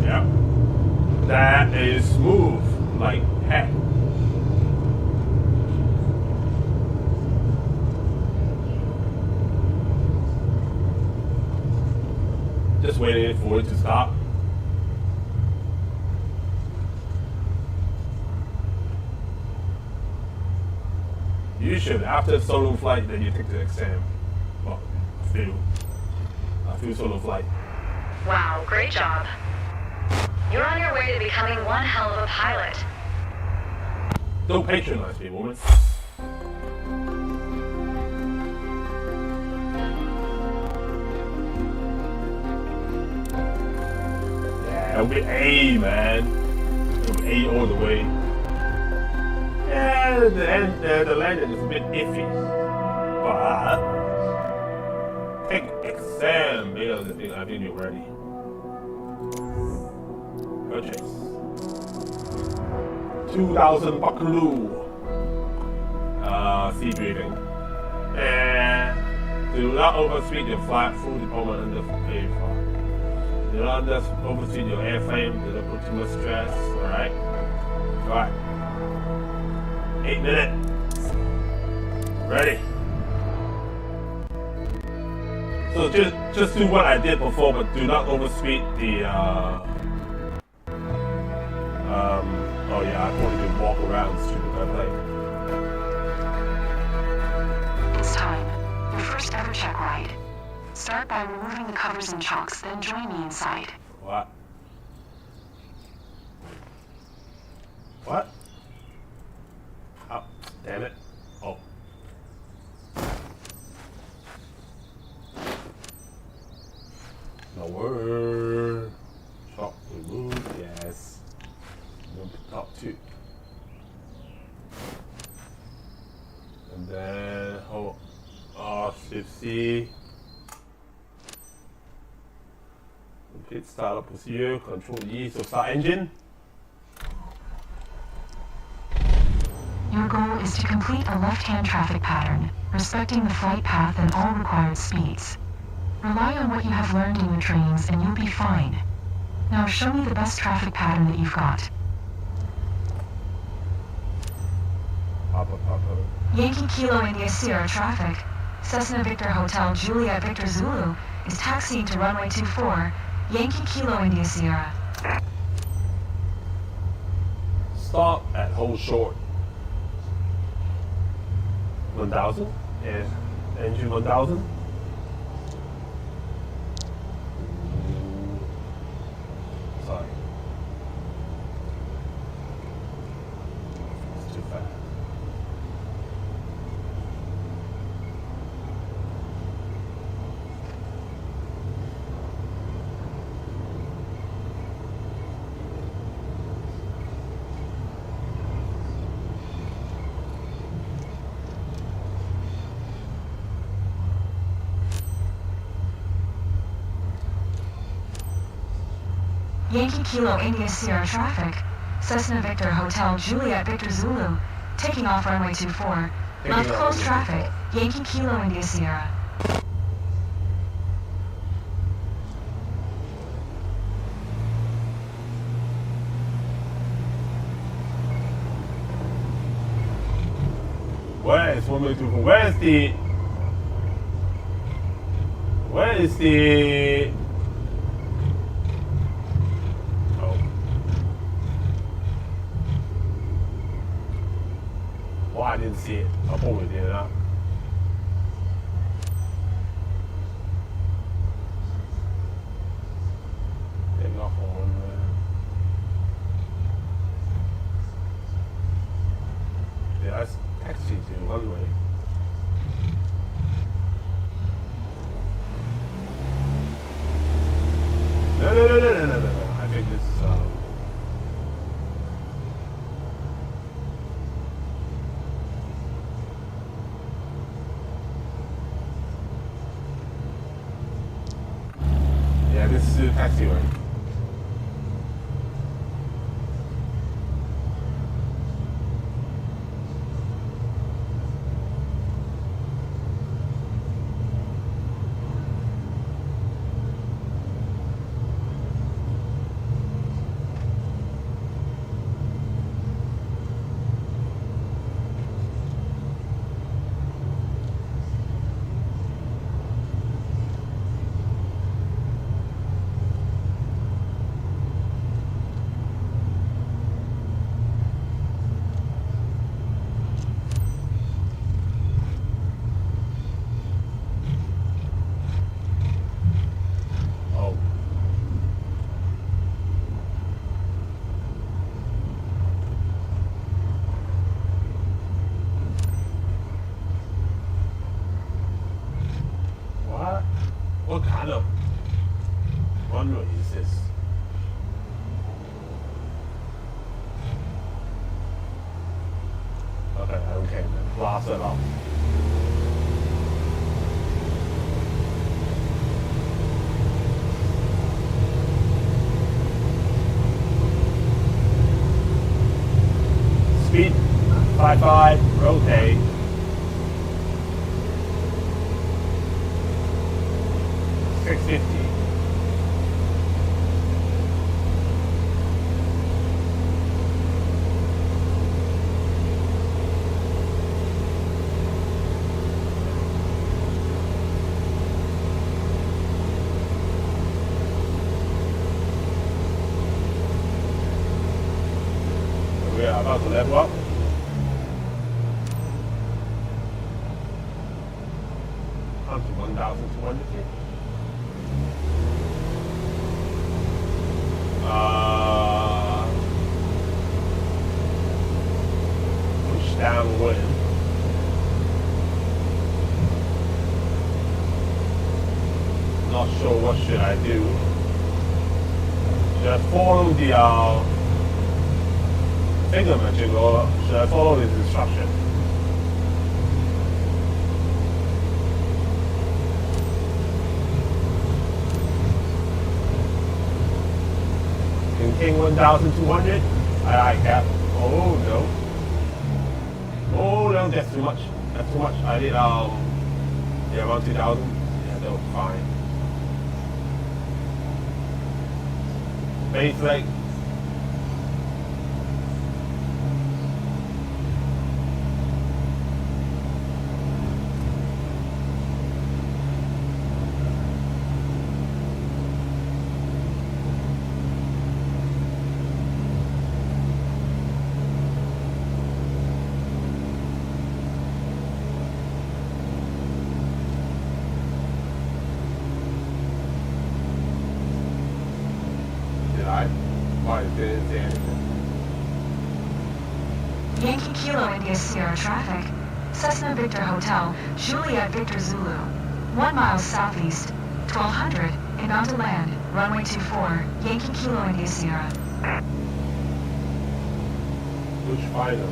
Yeah. That is smooth like heck. Just waiting for it to stop. You should, after solo flight, then you take the exam. Well, I feel solo flight. Wow, great job. You're on your way to becoming one hell of a pilot. Don't patronize me, woman. Yeah, it'll be A, man. It'll be A all the way. Yeah, the landing is a bit iffy. But take exam because I think you're ready. Purchase. 2,000 buckaroo. Sea breathing. And do not overspeed your flight through deployment under A5. Do not overspeed your airframe. Do not put too much stress. Alright? Alright. 8 minutes. Ready. So just do what I did before, but do not overspeed the oh yeah, I wanted to walk around stupid airplane. It's time. Your first ever check ride. Start by removing the covers and chocks, then join me inside. What? What? Oh, damn it. Oh. Lower. Shock removed, yes. Move to top 2. And then hold Shift C. Hit startup procedure, Control E, so start engine. Your goal is to complete a left-hand traffic pattern, respecting the flight path and all required speeds. Rely on what you have learned in your trainings and you'll be fine. Now show me the best traffic pattern that you've got. Papa. Yankee Kilo India Sierra traffic. Cessna Victor Hotel Juliet Victor Zulu is taxiing to runway 24, Yankee Kilo India Sierra. Stop at hold short. 1000 and engine 1000. Sorry. It's too fast. Yankee Kilo India Sierra traffic. Cessna Victor Hotel Juliet Victor Zulu taking off runway 24. Left close traffic. Yankee Kilo India Sierra. Where is 124? Where is the I didn't see it. I probably did not. Getting off on yeah, that's taxi to runway. No. I think this this is the taxiway. What kind of runway is this? Okay, then blast it off. Speed 55, rotate. We are about to level up. Up to 1,200 feet. Push downwind. Not sure what should I do. Should I follow the finger magic or should I follow his instruction? King 1,200. I like that. Oh no. Oh no, that's too much. That's too much. I did yeah, about 2,000. Yeah, that was fine. Base leg. Yankee Kilo India Sierra traffic. Cessna Victor Hotel, Juliet Victor Zulu. 1 mile southeast, 1200, inbound to land, runway 24, Yankee Kilo India Sierra. Which final?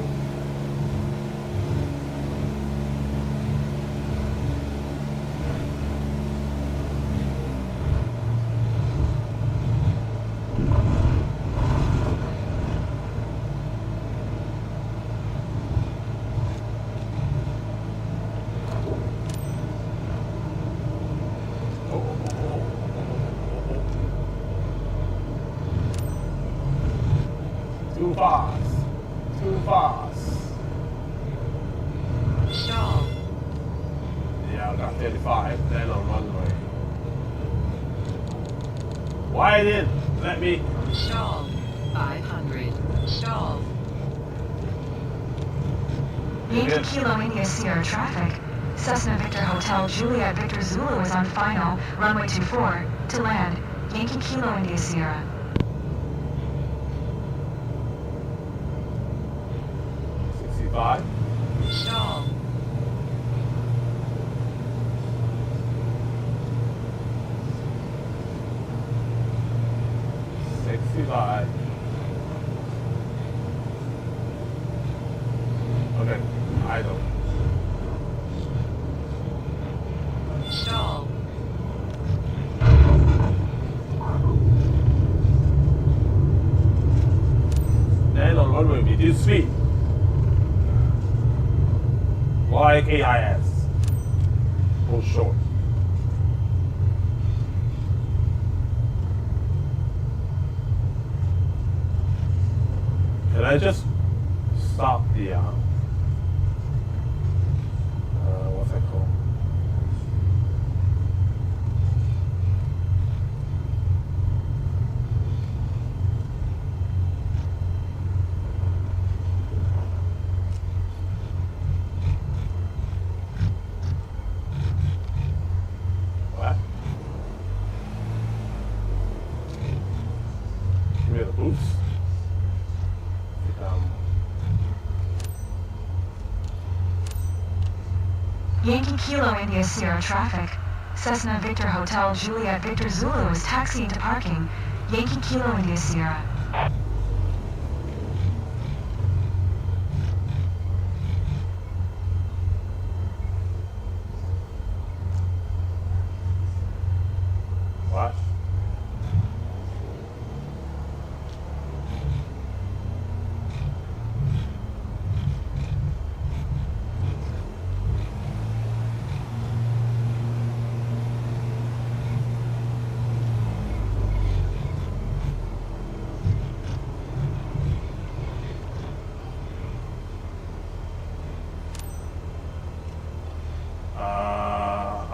Too fast. Too fast. Stall. Yeah, I got 35. Then on runway. Why didn't let me? Stall. 500. Stall. Yankee Kilo India Sierra traffic. Cessna Victor Hotel, Juliet Victor Zulu is on final, runway 24, to land, Yankee Kilo India Sierra. 65. Stall. Okay, idle. Stall. Then on runway reduce speed. Like AIS. Pull short. Can I just stop the what's that called? What? Give me the boost. Yankee Kilo India Sierra traffic. Cessna Victor Hotel, Juliet Victor Zulu is taxiing to parking, Yankee Kilo India Sierra. What?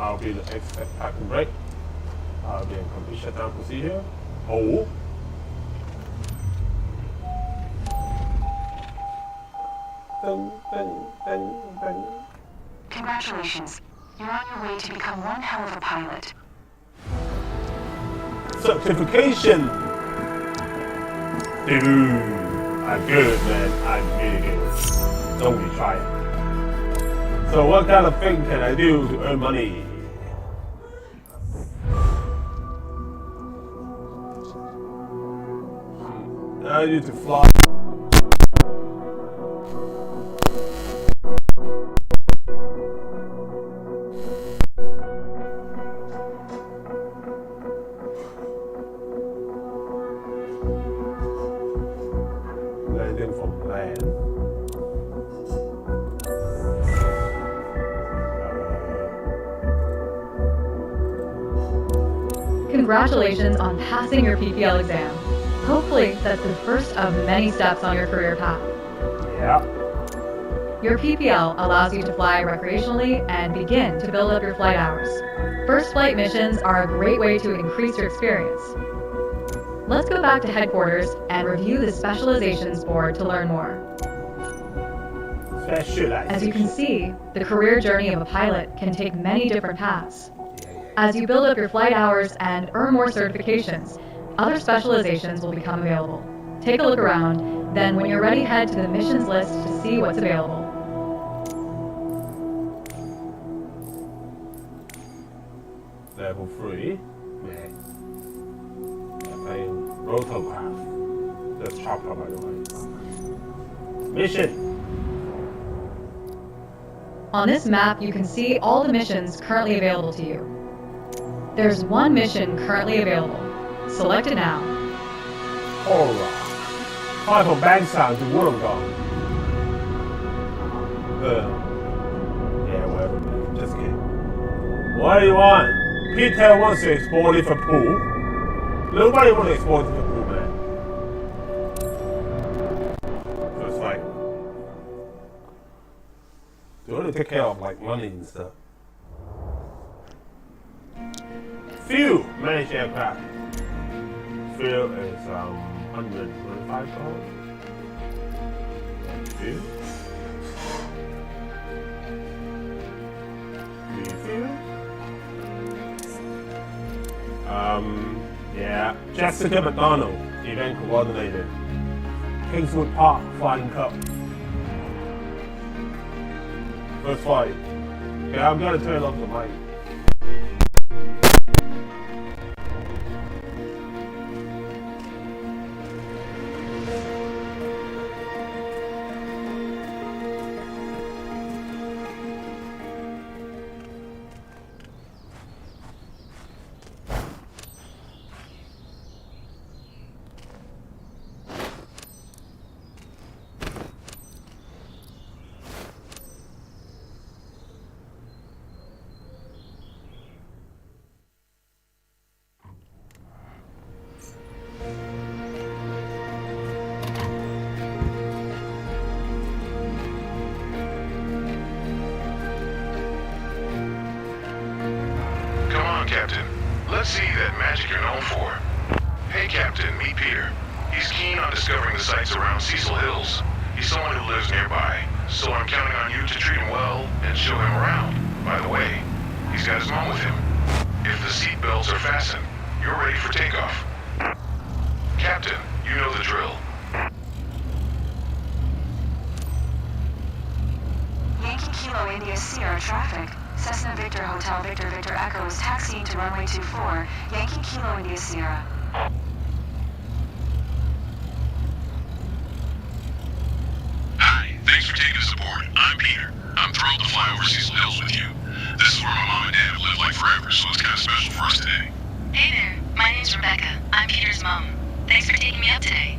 I'll be the exit parking brake. I'll be in complete shutdown procedure. Oh. Dun, dun, dun, dun. Congratulations. You're on your way to become one hell of a pilot. Certification! Dude, I'm good, man. I'm really good. Don't be trying. So what kind of thing can I do to earn money? I need to fly. Landing from land. Congratulations on passing your PPL exam. Hopefully, that's the first of many steps on your career path. Yeah. Your PPL allows you to fly recreationally and begin to build up your flight hours. First flight missions are a great way to increase your experience. Let's go back to headquarters and review the specializations board to learn more. As you can see, the career journey of a pilot can take many different paths. As you build up your flight hours and earn more certifications, other specializations will become available. Take a look around, Then when you're ready, head to the missions list to see what's available. Level 3. Yeah. Playing Rotocraft. That's Chopper, by the way. Mission! On this map, you can see all the missions currently available to you. There's one mission currently available. Select it now. Alright. Time for Bankstown to Wollongong. Yeah, whatever, man. Just kidding. What do you want? Peter wants to export it for pool. Nobody wants to export it for pool, man. First fight. They only take care of like money and stuff. Fuel managed aircraft. Fuel is $125. Fuel. Refuel. Yeah. Jessica McDonald, event coordinator. Kingswood Park Flying Cup. First fight. Okay, I'm gonna turn off the mic. Captain. Let's see that magic you're known for. Hey, Captain, meet Peter. He's keen on discovering the sights around Cecil Hills. He's someone who lives nearby, so I'm counting on you to treat him well and show him around. By the way, he's got his mom with him. If the seat belts are fastened, you're ready for takeoff. Captain, you know the drill. Yankee Kilo India Sierra traffic. Cessna Victor Hotel Victor Victor Echo is taxiing to runway 24, Yankee Kilo India Sierra. Hi, thanks for taking us aboard. I'm Peter. I'm thrilled to fly over Cecil Hills with you. This is where my mom and dad have lived like forever, so it's kind of special for us today. Hey there, my name's Rebecca. I'm Peter's mom. Thanks for taking me up today.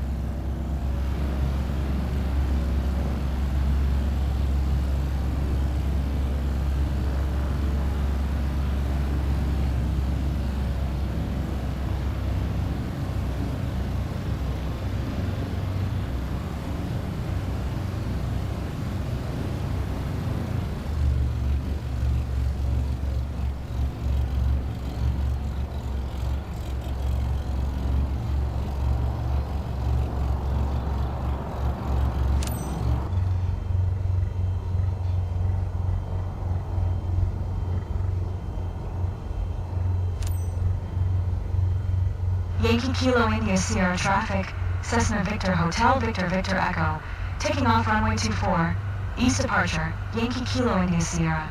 Yankee Kilo India Sierra traffic. Cessna Victor Hotel Victor Victor Echo. Taking off runway 24. East departure. Yankee Kilo India Sierra.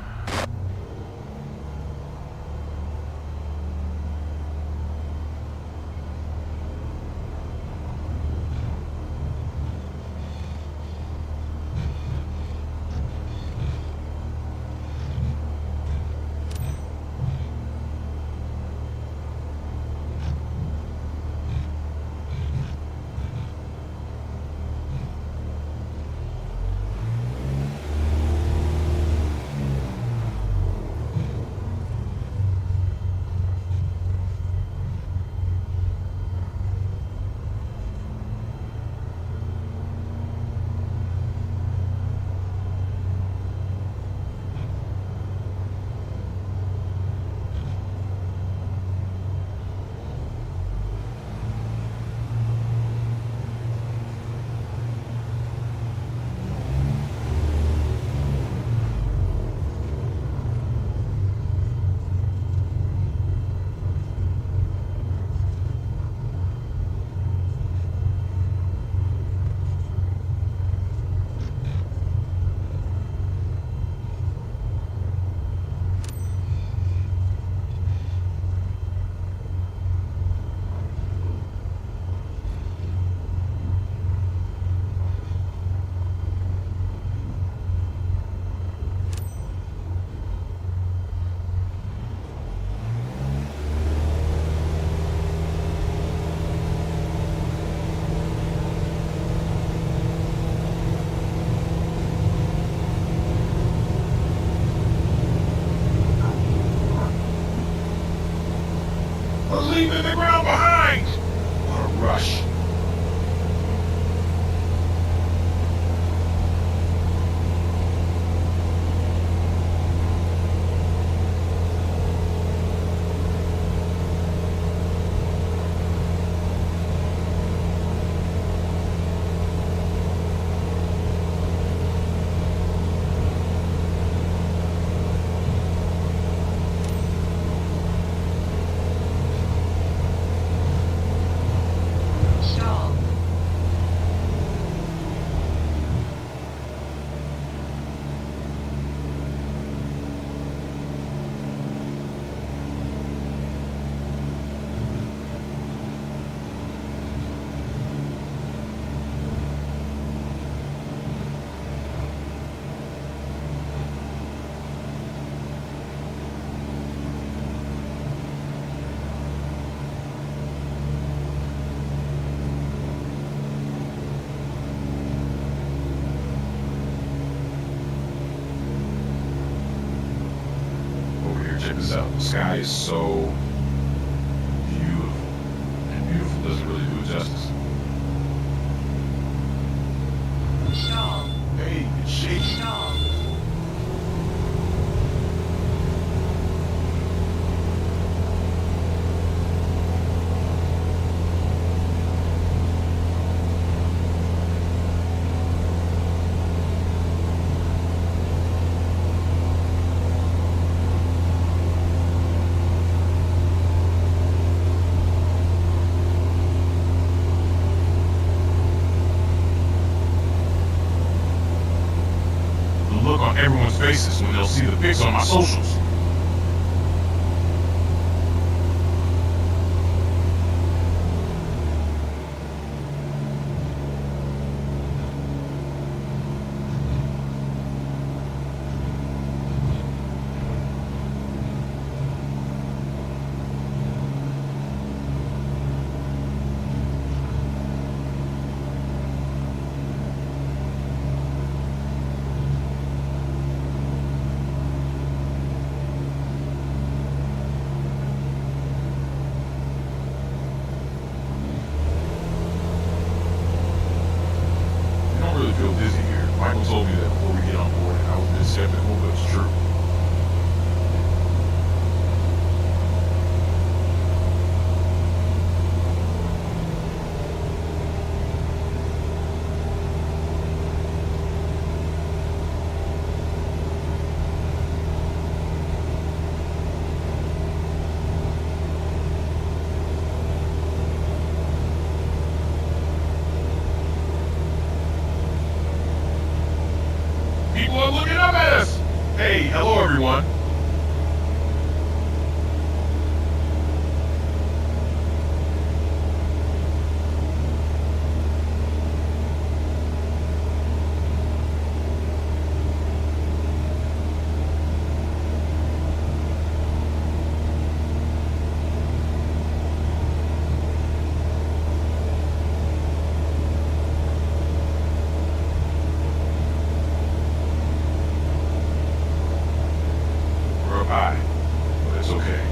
in the ground behind! What a rush. Stall. Over here, check this out. The sky is so beautiful. And beautiful doesn't really do it justice. Stall. Hey, it's shaky. Stall. The look on everyone's faces when they'll see the pics on my socials. I don't really feel dizzy here. Michael told me that before we get on board, and I was a bit skeptical, but it's true. People are looking up at us! Hey, hello everyone. We're up high, but it's okay.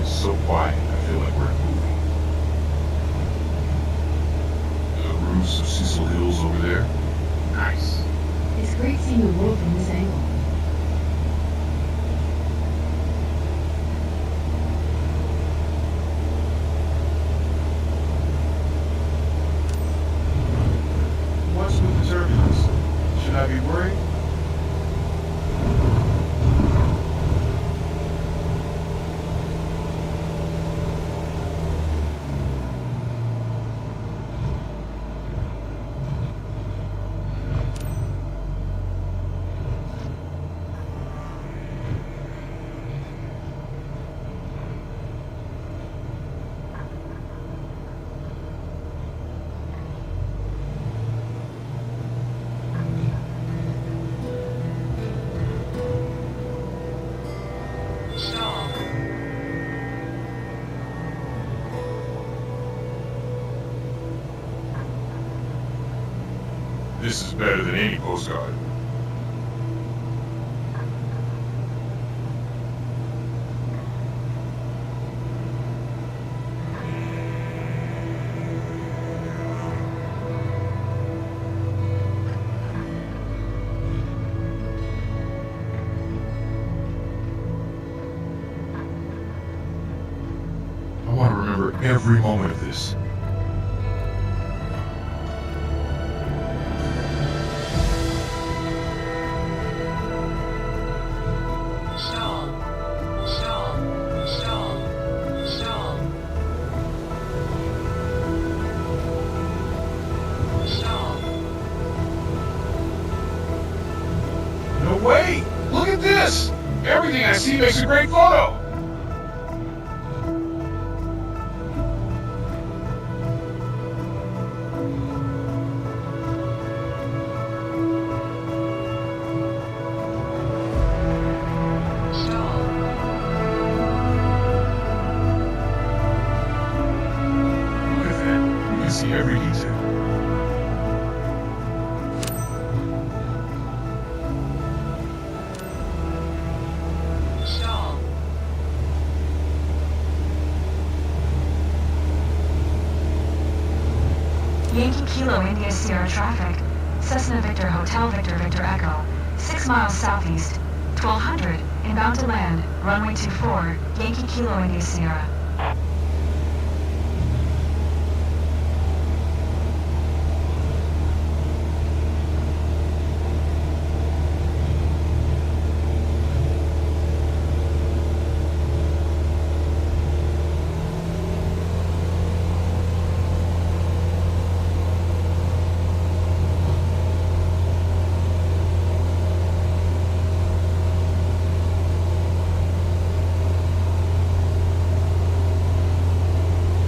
It's so quiet, I feel like we're in a movie. The roofs of Cecil Hills over there. Nice. It's great seeing the world from this angle. What's with the turbulence? Should I be worried? This is better than any postcard. I want to remember every moment of this. Stall. Stall. Stall. Stall. Stall. No way! Look at this! Everything I see makes a great photo! Stall. Look at that. You can see every detail. Stall. Yankee Kilo India Sierra traffic. Cessna Victor Hotel Victor Victor Echo. 6 miles southeast. 1200. Inbound to land. Runway 24. Yankee Kilo India Sierra.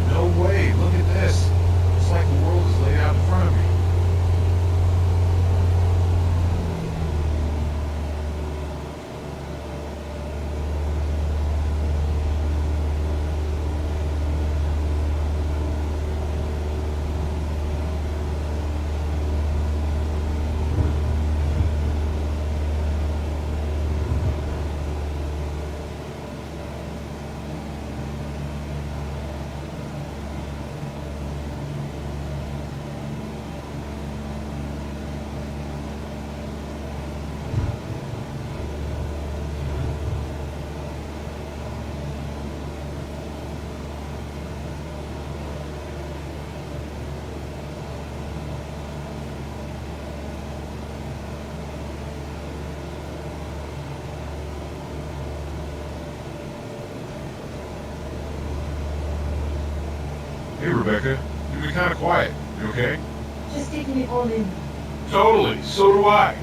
No way, look at this. It's like the world is laid out in front of me. Hey, Rebecca. You've been kind of quiet. You okay? Just taking it all in. Totally. So do I.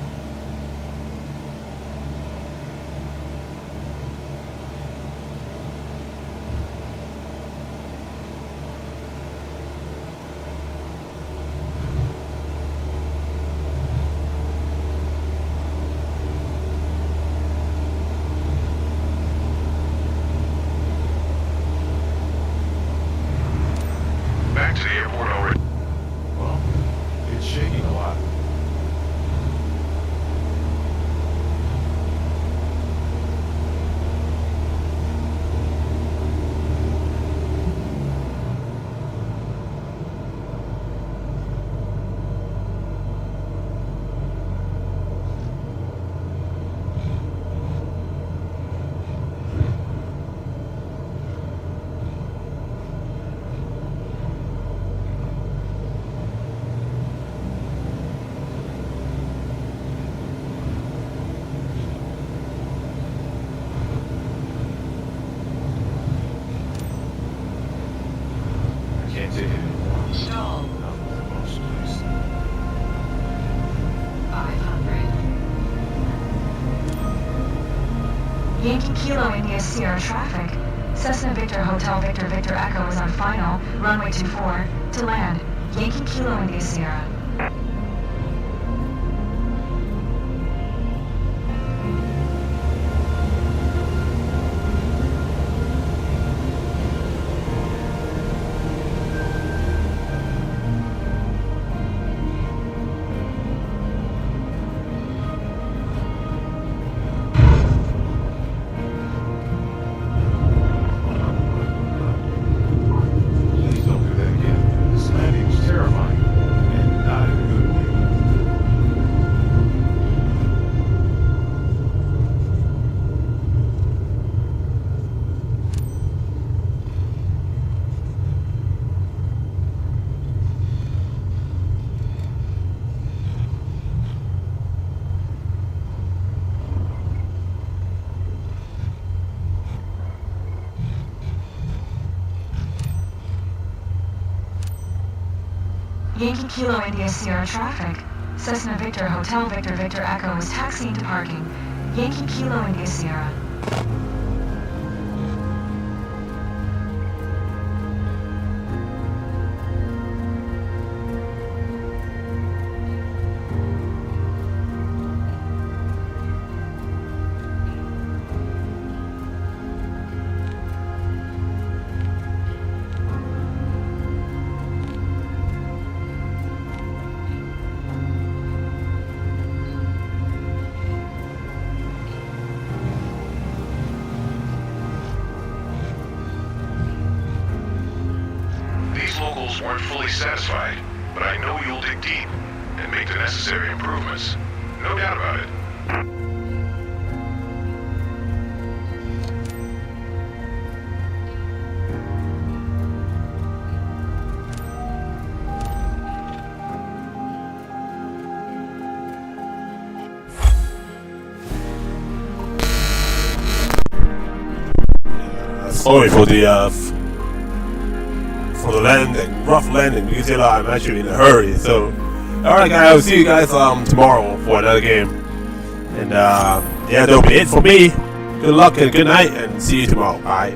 Back to the airport already. Well, it's shaking a lot. I can't take it anymore. Stall. Enough of the most, please. 500. Yankee Kilo India Sierra traffic. Cessna Victor Hotel Victor Victor Echo is on final. Runway 24. To land. Yankee Kilo India Sierra. Yankee Kilo India Sierra traffic. Cessna Victor Hotel Victor Victor Echo is taxiing to parking. Yankee Kilo India Sierra. These locals weren't fully satisfied, but I know you'll dig deep and make the necessary improvements. No doubt about it. Sorry for the landing, rough landing. You can tell I'm actually in a hurry. So, all right, guys, I'll see you guys tomorrow for another game. And yeah, that'll be it for me. Good luck and good night, and see you tomorrow. Bye.